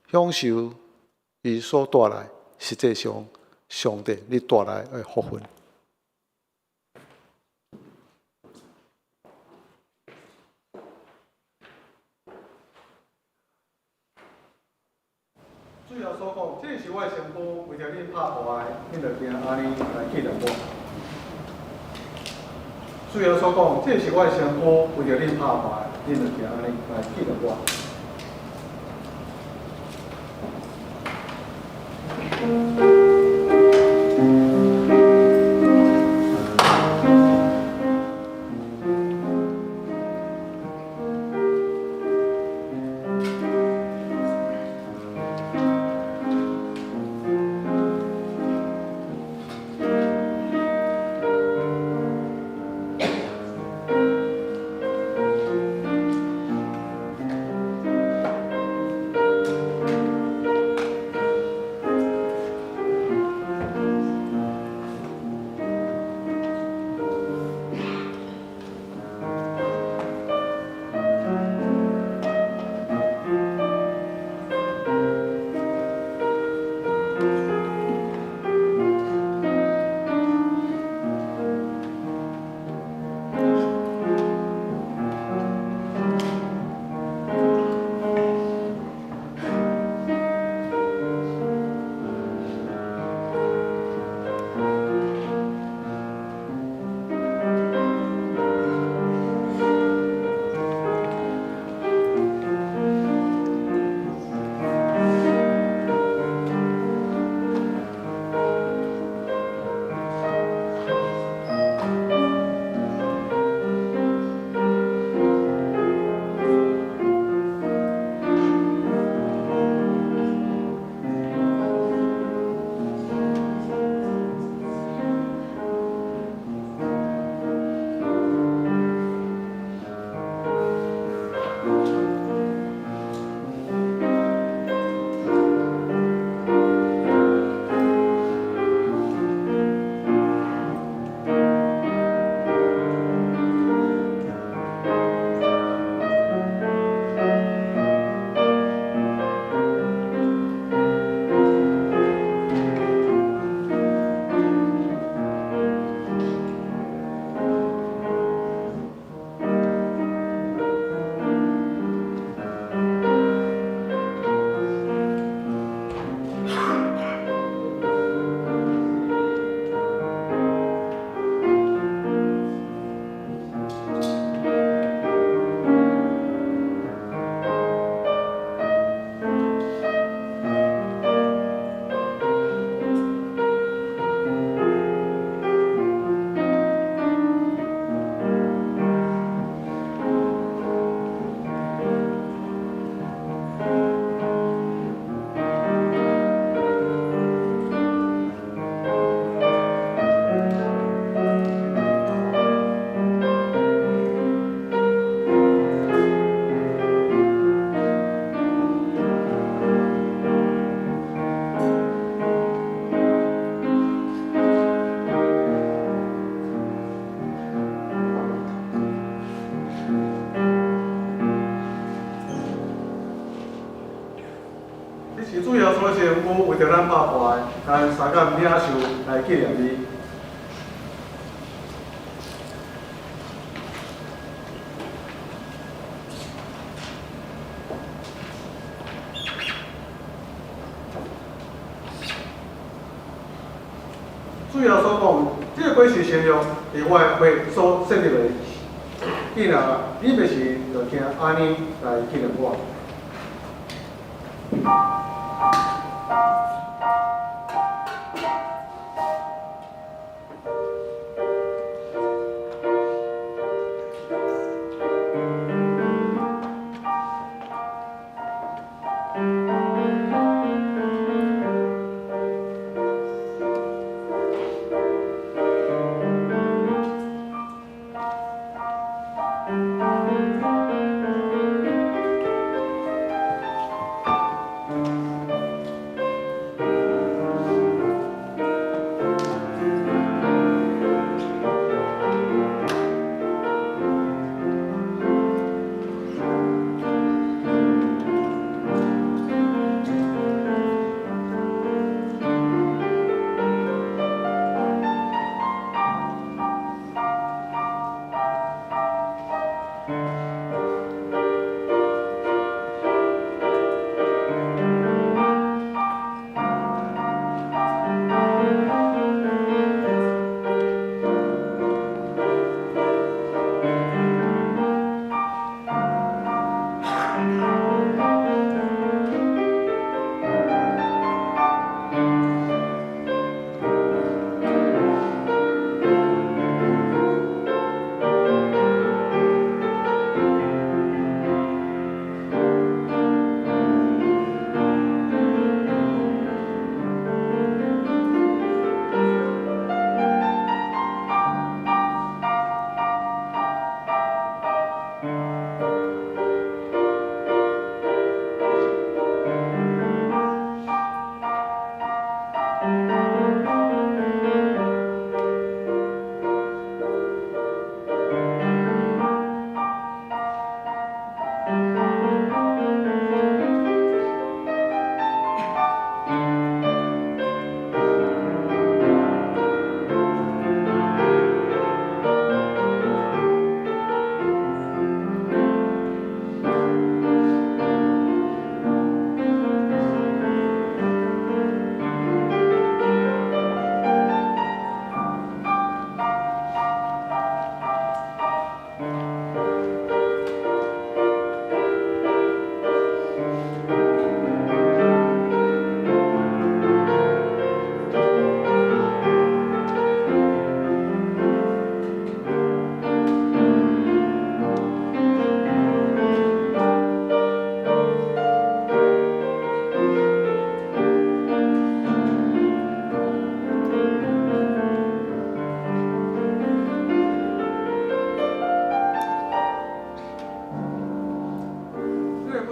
享受伊所带来实际上上帝你带来的福分。主耶稣讲，这是我的身躯，为着恁拍破的，恁着行安尼来纪念我。主耶稣讲，这是我的身躯，为着恁拍破的，恁着行安尼来纪念我。是主要所先，我为着咱爸爸的，咱三个领袖来纪念你。主要所讲，这个杯是先用另外会所设立的，既然你袂是就听安尼来纪念我。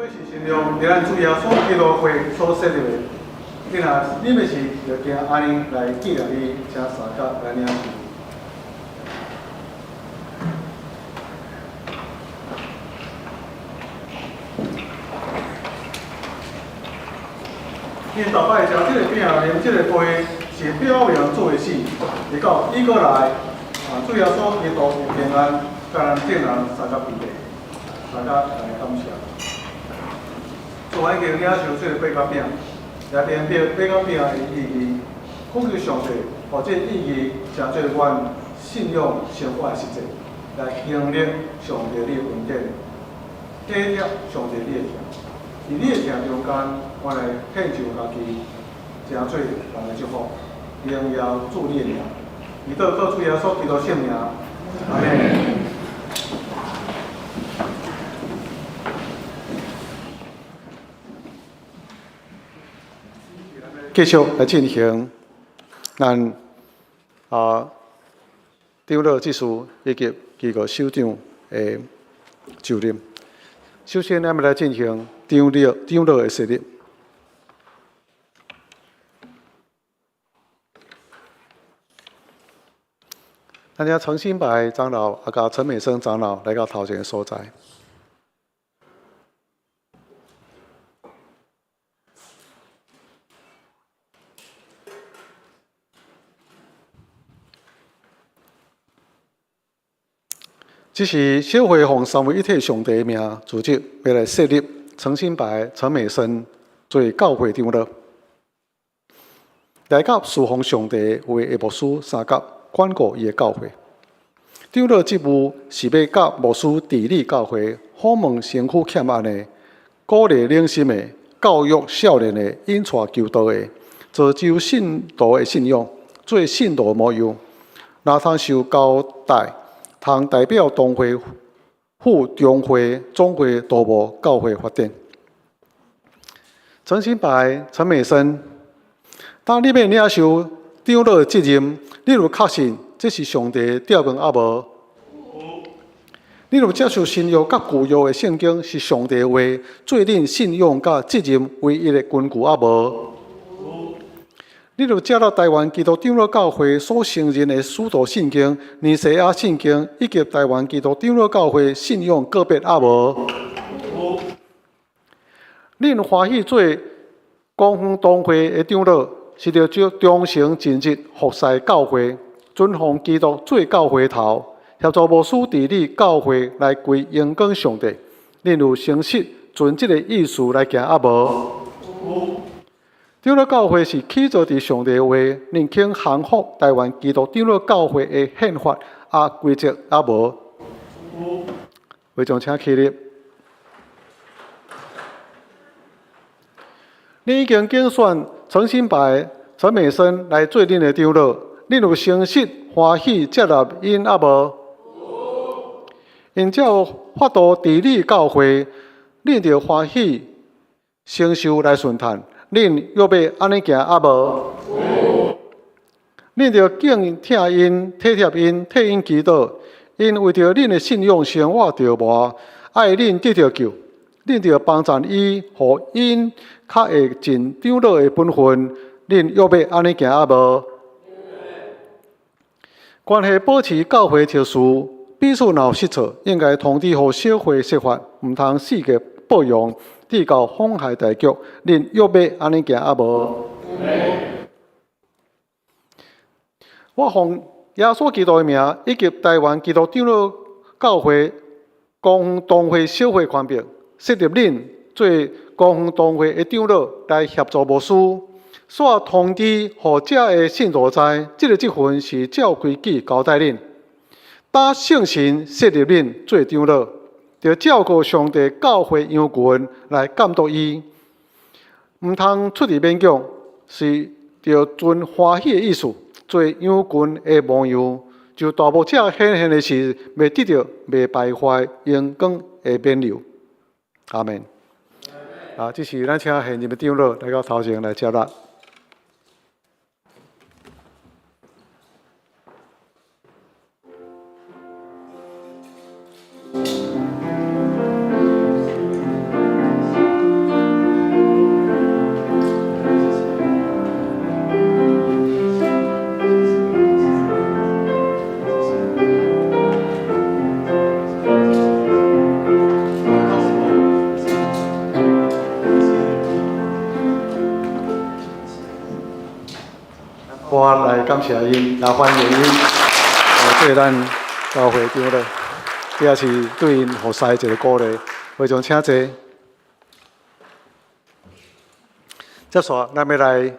是信用咱主要所基督会所设立的。你若你们是要惊安尼来纪念你，请三角来领取。因逐摆将这个饼连这个杯是表明做的事，会到伊过来主要所基督有平安，甲咱众人三角比例，大家来感谢。做完已经领受这个八角饼。也变表八角饼的意义，讲求上帝，或者意义成做阮信仰生活的实际，来经历上帝你的恩典，体贴上帝你的疼。伫你的疼中间，我来献上家己，成做人的祝福，荣耀主你的名，以祷告主耶稣基督圣名，阿门。继续来进行咱长老执事以及几个首长的就任。首先，咱们来进行长老的设立。咱请陈新白长老甲陈美生长老来到头前所在。这是小会奉三位一体上帝的名组织，要来设立陈新白、陈美生做教会长老，来到侍奉上帝为的牧师三角管顾伊的教会。长老职务是要甲牧师治理教会，访问身躯欠安的、鼓励领心的、教育少年的、引带求道的、造就信徒的信仰，做信徒的模样，若通受交代。通代表东会、副中会、总会督务教会发展。陈新白、陈美生，当你要领受长老的责任，你有确信这是上帝的调命啊无？你有接受新约甲旧约的圣经是上帝的话，做恁信仰甲责任唯一的根据啊无？你就接到台湾基督长老教会所承认的使徒信经、尼西亚信经，以及台湾基督长老教会信仰个别啊无？恁欢喜做光复东会的长老，是着忠诚尽职服侍教会，尊奉基督做教会头，协助牧师治理教会来归荣光上帝。恁有诚实遵这个意思来行啊无？长老教会是起造伫上帝的话，恁肯降服台湾基督长老教会的宪法规则啊无？会长请起立。恁已经竞选陈新白、陈美生来做恁的长老，恁有诚实欢喜接纳因啊无？因只有法度治理教会，恁着欢喜承受来顺叹。恁要安尼行啊无？恁着敬听因、体贴因、替因祈祷，因为着恁的信仰生活着无，爱恁得着救，恁着帮助伊，互因较会尽长老的本分。恁要安尼行啊无？关系保持教会特殊，彼此若有失错，应该通知互小会说法，毋通四界报用。递到妨害大局，恁要安尼行啊无？我奉耶稣基督的名，以及台湾基督长老教会光东会小会权柄，设立恁做光东会的长老来协助牧师，煞通知互遮的信徒知，这个职分是照规矩交代恁，打圣神设立恁做长老。着照顾上帝教会羊群来监督伊，毋通出入勉强，是着遵欢喜的意思，做羊群的模样，就大牧者显现的是，未得着未败坏阳光的免流。阿门。这是咱请现任的长老来到头前来接纳。花来感谢因，来欢迎因，做咱教会长了，也是对因互师一个鼓励，非常请坐。接下来，咱要来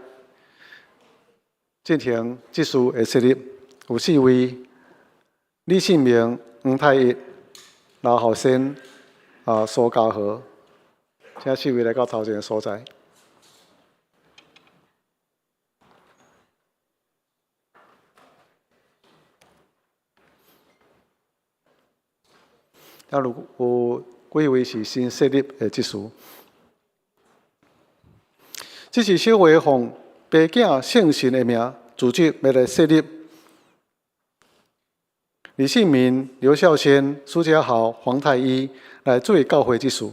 进行这次的设立，有4位：李信明、黄太一、刘浩先、苏家和，请4位来到头前的所在。如有几位是新设立的职事，这是小会奉爸囝姓姓的名组织要来设立李信民、刘孝先、苏家豪、黄太一来做教会职事。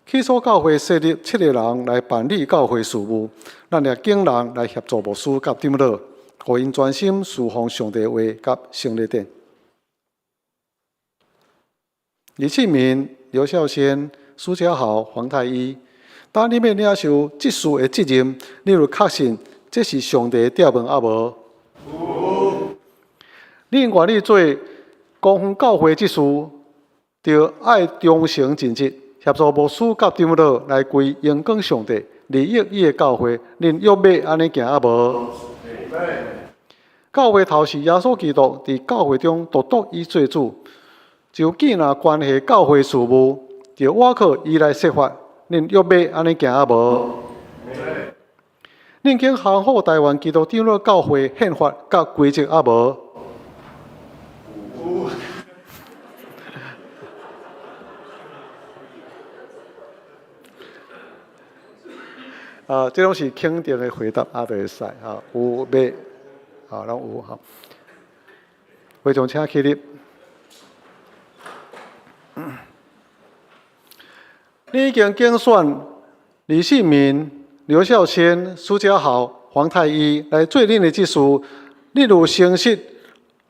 起初教会设立7个人来办理教会事务，咱也敬人来协助牧师甲长老，互因专心侍奉上帝话甲圣礼典。李庆民、刘孝先、苏家豪、黄太一，当你要领受职事的责任，你就确信这是上帝调问啊无？你愿意做公园教会职事，就爱忠诚尽职，协助牧师甲长老来归荣光上帝，利益伊的教会。恁约要安尼行啊无？教会头是耶稣基督伫教会中独独伊做主。就既然关系教会事务，就我靠伊来设法，恁约要安尼行啊无？恁经行好台湾基督长老教会宪法甲规则啊无？这拢是肯定的回答，就会使有要拢有非常请起立。你已经竞选李信民、刘孝先、苏家豪、黄太一来做恁的职事，你有诚实、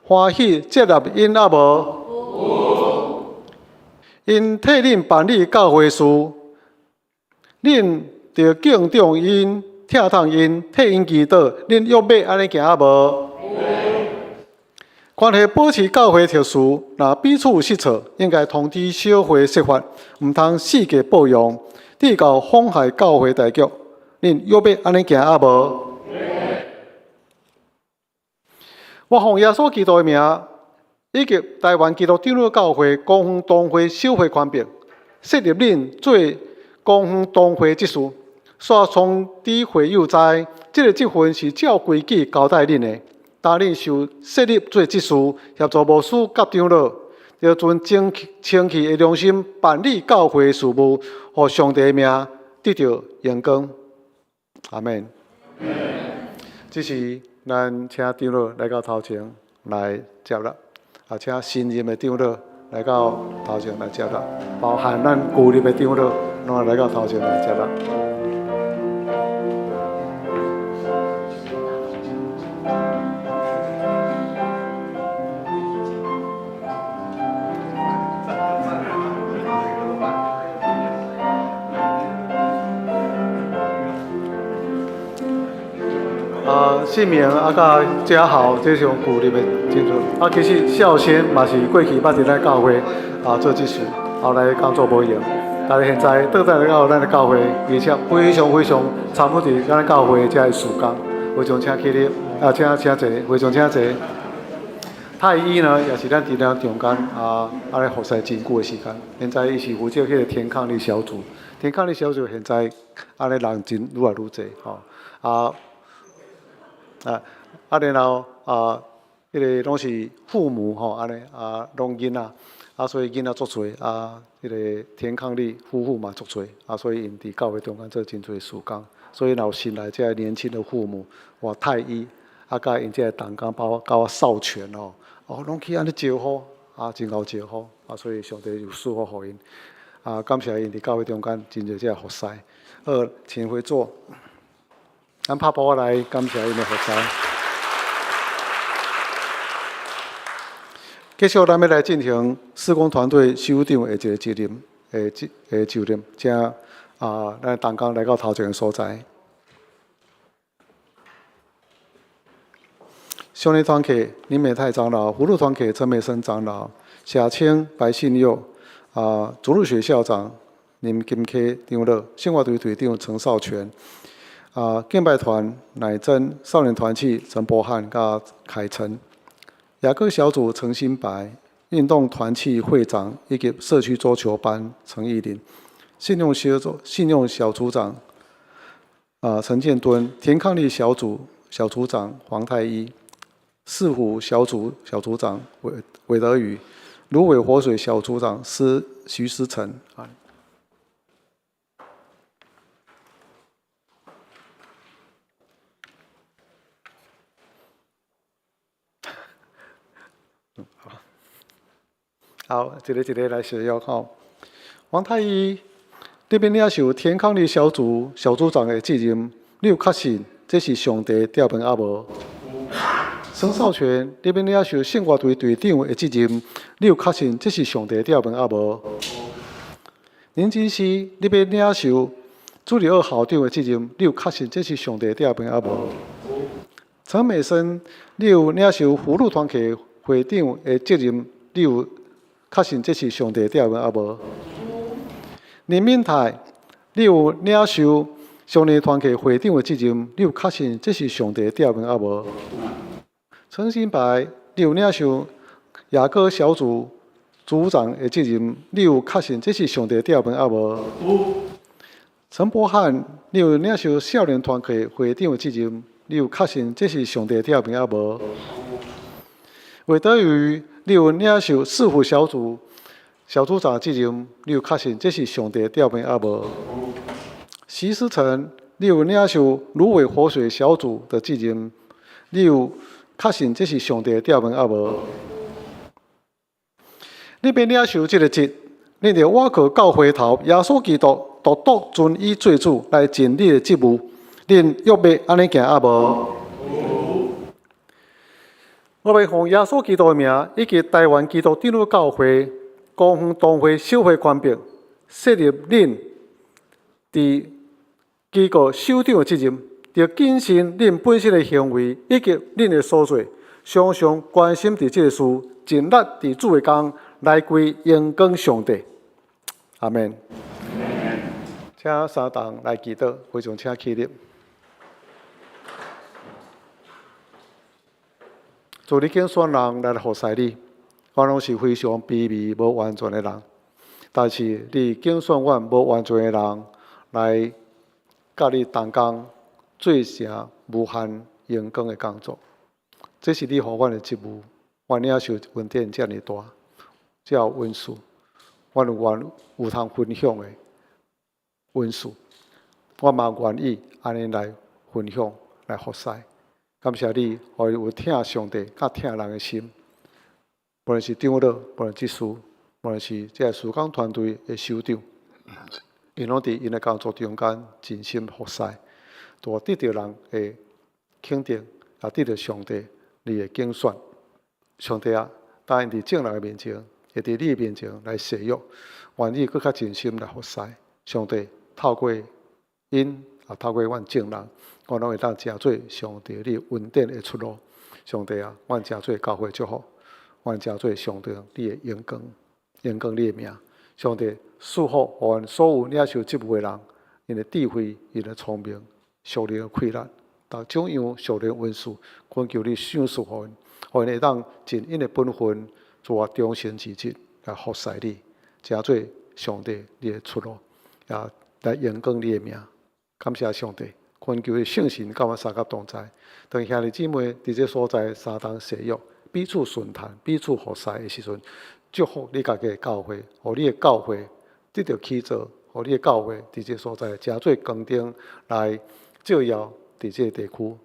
欢喜接纳因啊无？因替恁办理教会事，恁着敬重因、疼痛因、替因祈祷，恁约要安尼行啊无？关系保持教会特殊，若彼此失错，应该通知小会说法，毋通四界报用，递到妨害教会大局。恁约要安尼行啊无？我奉耶稣基督的名，以及台湾基督长老教会公园同会小会权柄，设立恁做公园同会职事。煞从伫会友知，这个职分是照规矩交代恁的。当恁受设立做职事，协助牧师甲长老，要存清气的良心办理教会事务，互上帝的名得到荣光。阿门。这是咱请长老来到头前来接纳，也请新任的长老来到头前来接纳，包含咱旧任的长老，拢来到头前来接纳。姓名甲家豪，这是旧立的进出。其实孝先嘛是过去捌伫咱教会做职事，后来工作无用，但是现在倒转来到咱的教会，而且非常参与伫咱教会遮的事工，非常请起立，请坐，非常请坐。太医呢，也是咱伫咱中间安尼服侍真久的时间。现在伊是负责迄个天抗力小组，天抗力小组现在安尼人真愈来愈侪然后迄个拢是父母安尼拢囡仔所以囡仔足侪迄个天抗力夫妇嘛足侪所以因伫教会中间做真侪事工，所以若有新来这年轻的父母，太医甲因这个同工包括少权拢去安尼招呼真够招呼所以上帝有赐福互因感谢因伫教会中间真侪这服侍。请回座。咱拍鼓来感谢因的服侍。接下来咱要来进行施工团队首长的一个责任就任，请咱同工来到头前的所在。兄弟团体林美泰长老、葫芦团体陈美生长老、夏青、白信佑、竹入学校长林金科长乐、宪法队队长陈少全、敬拜团乃真、少年团契陈柏翰、甲凯成、雅各小组陈新白、运动团契会长以及社区桌球班陈义林、信用小组长陈建敦、田抗力小组小组长黄太一、四湖小组小组长韦德宇、芦苇活水小组长徐思成。好，一个来写要吼。黄太一，你免领受田康利小组长的责任，你有确信这是上帝调分啊无？孙少全，你免领受宪乐队队长的责任，你有确信这是上帝调分啊无？林金熙，你免领受助理二校长的责任，你有确信这是上帝调分啊无？陈美生，你有领受葫芦团体会长的责任，你有确信这是上帝调分啊无？林敏泰，你有领受兄弟团体会长的责任，你有确信这是上帝调分啊无？陈新白，你有领受雅各小组组长的责任，你有确信这是上帝调分啊无？陈柏翰，你有领受少年团体会长的责任，你有确信这是上帝调分啊无？韦德宇，你有领受四湖小组长的责任，你有确信这是上帝调分啊无？徐思成，你有领受芦苇活水小组的责任，你有确信这是上帝调分啊无？你免领受这个职，你着我靠教会头耶稣基督独独尊伊做主来尽你的职务，恁约要安尼行啊无？我要奉耶稣基督的名，以及台湾基督长老教会、高雄东会小会官兵，设立恁伫机构首长的责任，着谨慎恁本身的行为以及恁的所做，常常关心伫这个事，尽力伫主的工来归荣光上帝。阿门。请三党来祈祷，非常请起立。做你拣选人来服侍你，我拢是非常卑微无完全的人，但是你拣选阮无完全的人来甲你同工做成无限荣光的工作，这是你予阮的职务。阮领受恩典遮尔大，遮有恩赐，阮有通分享的恩赐，我嘛愿意安尼来分享来服侍。感谢你，互伊有听上帝、甲听人的心。无论是长老，无论技师，无论是这事工团队的首长，因拢伫因的工作中间尽心服侍，都得到人的肯定，也得到上帝你的拣选。上帝啊，答应伫正人的面前，也伫你的面前来使用，愿意更较尽心来服侍。上帝透过因，也透过阮正人。我拢会当真做上帝你恩典的出路。上帝啊，阮真做教会祝福，阮真做上帝你的荣光你的名。上帝赐福互阮所有领受职务的人，因的智慧、因的聪明、属灵的溃烂，逐种样属灵恩赐，恳求你赏赐互因，互因会当尽因的本分，做忠心之职来服侍你，真做上帝你的出路，也来荣光你的名。感谢上帝。恳求你圣神甲我三甲同在，当兄弟姊妹伫这所在三当协约，彼此顺谈，彼此服侍的时阵，祝福你家己的教会，互你的教会得到起造，互你的教会伫这所在真做光灯来照耀伫这个地区，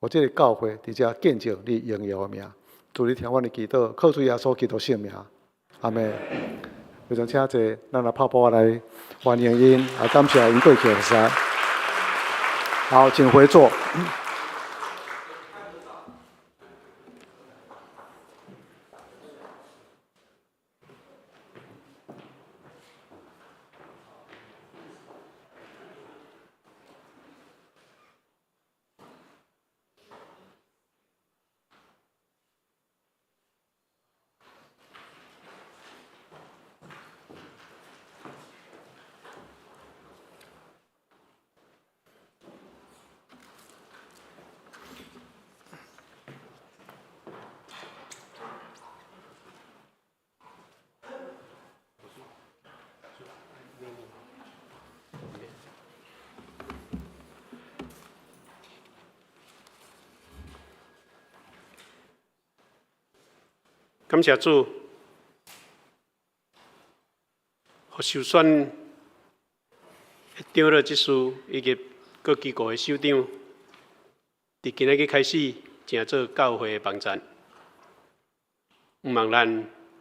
互这个教会伫这见证你荣耀的名。祝你听阮的祈祷，靠主耶稣基督圣名，阿门。非常请坐，咱来拍鼓来欢迎因，也感谢因过去的服侍。好，请回座。感谢主，互受选长老执事以及各机构的首长，伫今仔日开始，正做教会的帮站。毋望咱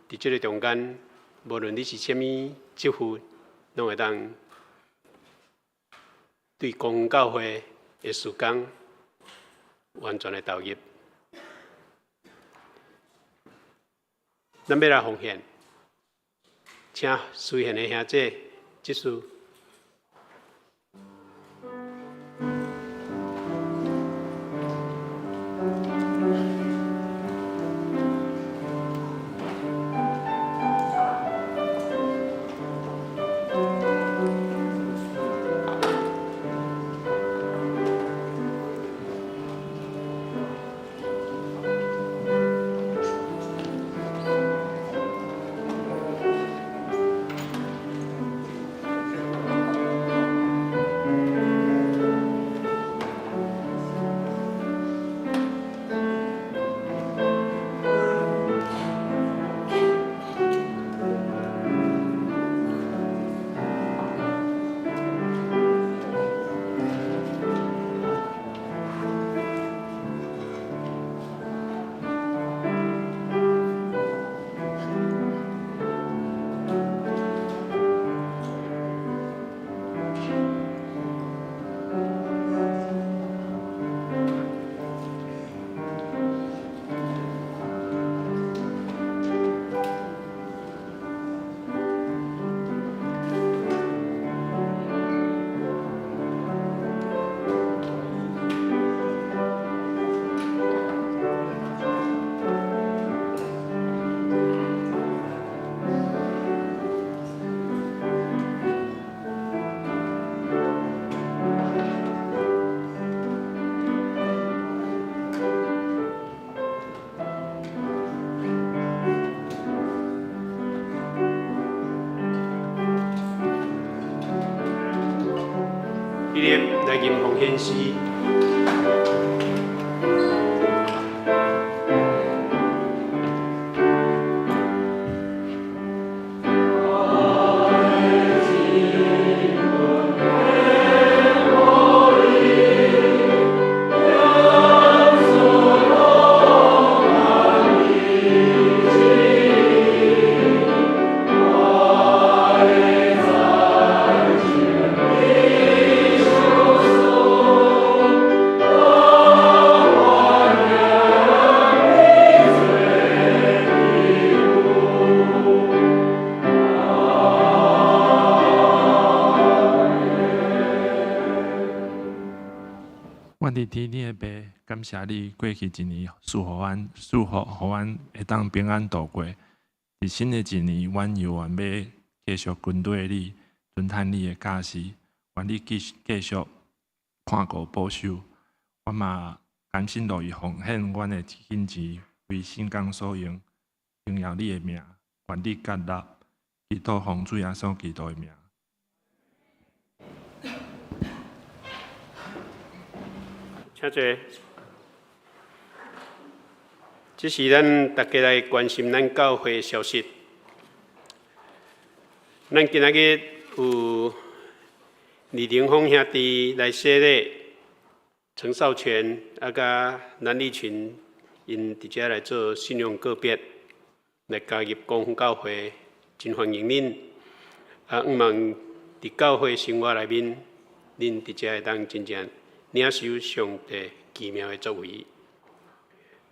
伫即个中间，无论你是虾米职务，拢会当对公教会的事工完全的投入。咱要来奉献，请随现的兄姐执事。一列来吟奉献诗。我伫天顶的爸，感谢你过去一年祝福阮会当平安度过。伫新的一年，阮又愿要继续跟对你，遵探你的教示，愿你继续看顾保守。我嘛甘心乐意奉献阮的金钱，为圣工所用，荣耀你的名，愿你接纳，祈祷奉主耶稣基督的名。请坐。这是咱大家来关心咱教会的消息。咱今仔日有李凌峰兄弟来洗礼，陈少全甲南立群因伫遮来做信用个别，来加入光复教会，真欢迎恁。希望伫教会生活内面，恁伫遮会当真正领受上帝奇妙的作为。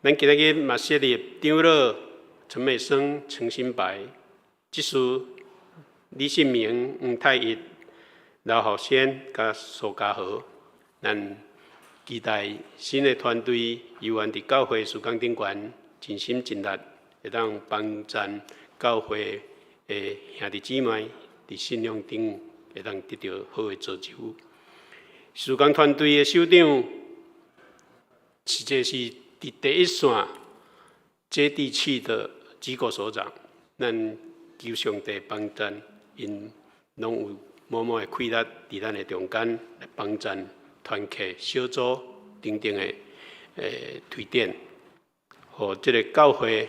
咱今仔日嘛设立长老陈美生、陈新白、执事李信明、黄太一、刘浩先甲苏家豪。咱期待新的团队有愿伫教会事工顶悬尽心尽力，会当帮赞教会的兄弟姊妹伫信仰顶会当得到好的造就。事工团队的首长，实际是伫第一线接地气的机构所长，咱求上帝帮赞，因拢有默默的气力伫咱的中间来帮赞团契小组等等的推展，互这个教会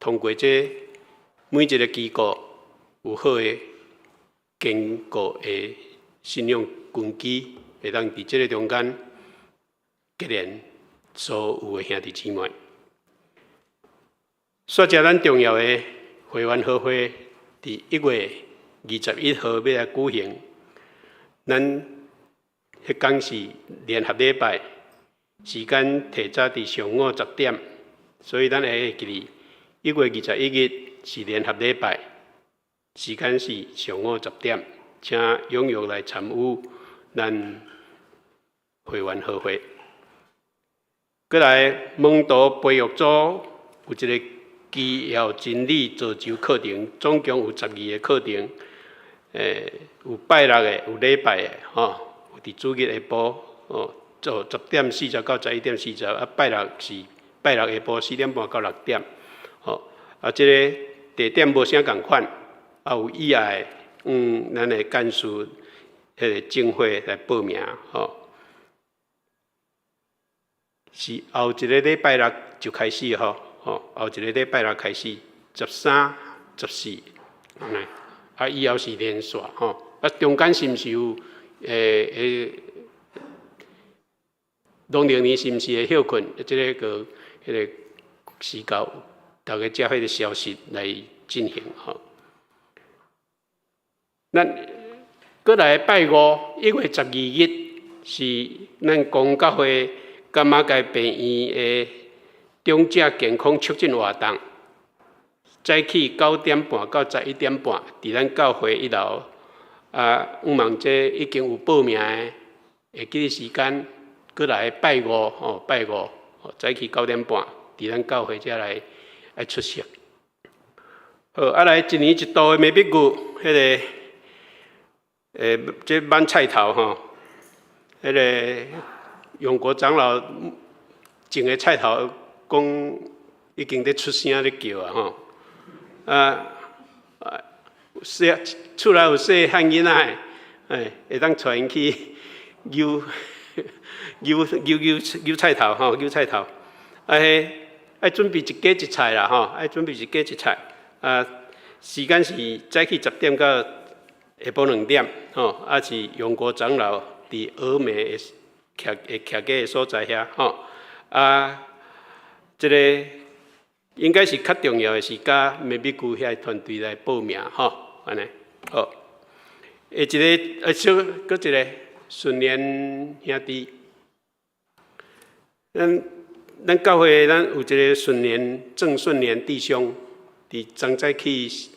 通过这每一个机构有好的坚固的信用根基，会当伫这个中间结连所有的兄弟姊妹。说遮咱重要的会员好会伫1月21号要来举行，咱迄天是联合礼拜，时间提早伫上午10点，所以咱会记哩1月21日是联合礼拜，时间是上午10点，请踊跃来参与咱会员好会。过来，蒙道培育组有一个基要真理造就课程，总共有12个课程，有拜六的，有礼拜的，有伫主日下晡，做10点40到11点40，啊，拜六是拜六下晡4点半到6点，这个地点无啥共款，有意爱咱的干事迄个正会来报名，是后一个礼拜六就开始后一个礼拜六开始，13、14，以后是连续中间是毋是有农历年是毋是会休困？这个迄个时间，大家接迄个消息来进行咱过来拜五，1月12日是咱公教会柑仔街病院的长者健康促进活动，早起9点半到11点半，伫咱教会1楼。毋望这已经有报名的，会记时间，过来拜五拜五，早起9点半，伫咱教会遮来出席。好，来一年一度的美笔句，迄个这挽菜头迄个永国长老种的菜头，讲已经在出声咧叫厝内有细汉囡仔的，会当带因去揪菜头揪菜头，爱准备一家一菜啦爱准备一家一菜。时间是早起10点到下晡2点是永国长老伫峨眉徛家的所在遐这个应该是较重要的是甲美美姑遐团队来报名安尼好。一个搁一个顺联兄弟，咱教会咱有一个郑顺联弟兄，伫昨早起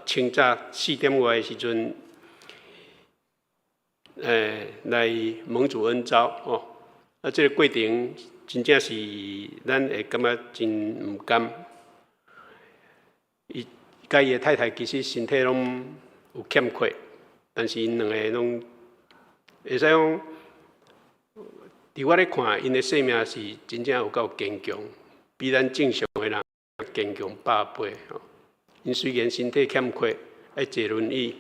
清早4点外的时阵，来蒙主恩召这个过程真正是咱会感觉真毋甘。伊甲伊的太太其实身体拢有欠缺，但是因两个拢会使讲，伫我咧看，因的生命是真正有够坚强，比咱正常的人坚强100倍。因虽然身体欠缺，爱坐轮椅，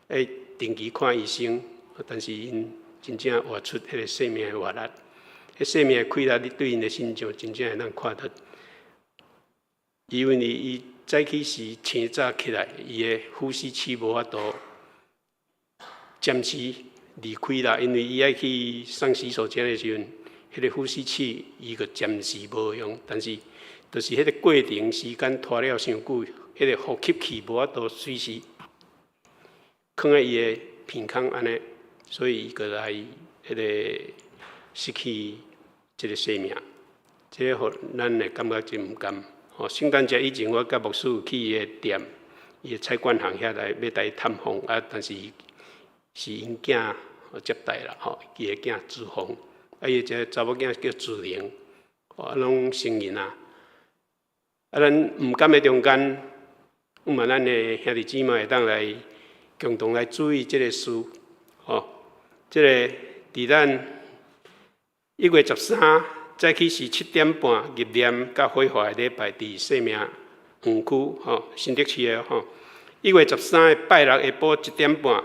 爱定期看医生，但是因真正活出迄个生命的活力，迄生命的快乐，你对因的心上真正会当看到。因为伊早起时清早起来，伊的呼吸器无法度暂时离开啦，因为伊爱去上洗手间的时阵，迄个呼吸器伊个暂时无用，但是就是迄个过程时间拖了伤久，迄个呼吸器无法度随时放在伊的鼻孔安尼，所以伊个来迄个失去这个生命，这个互咱会感觉真毋甘。圣诞节以前，我甲牧师去伊的店，伊的菜馆行遐来要来探访但是是因囝接待啦伊的囝子峰，伊一个查某囝叫子玲，拢成人咱毋甘的中间，咱的兄弟姊妹会当来共同来注意这个事这个伫咱1月13。早起是7点半入念甲火化的礼拜，伫生命园区新竹市的1月13的拜六下晡1点半，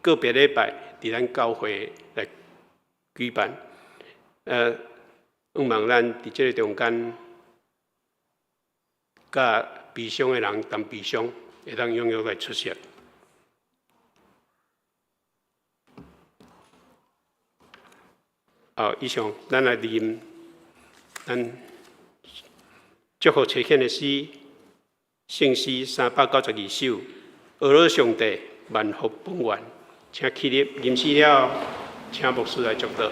个别礼拜伫咱教会来举办。望咱伫这个中间，甲悲伤的人当悲伤，会当踊跃来出席。以上咱来念咱祝福呈现的诗，圣诗392首，俄罗上帝万福本愿，请起立吟诗了，请牧师来祝祷。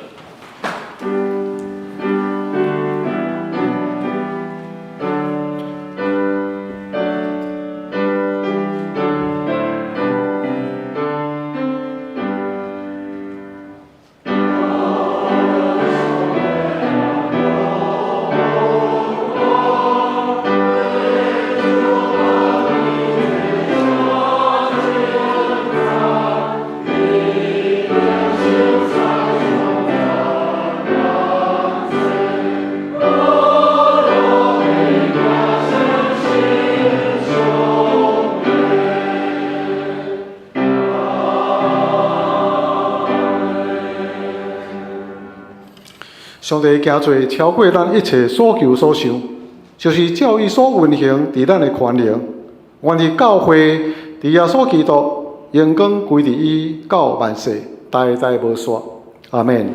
上帝行做超过咱一切所求所想，就是照伊所运行伫咱的权能。愿意教会伫耶稣基督荣光归伫伊到万世，代代无衰。阿免。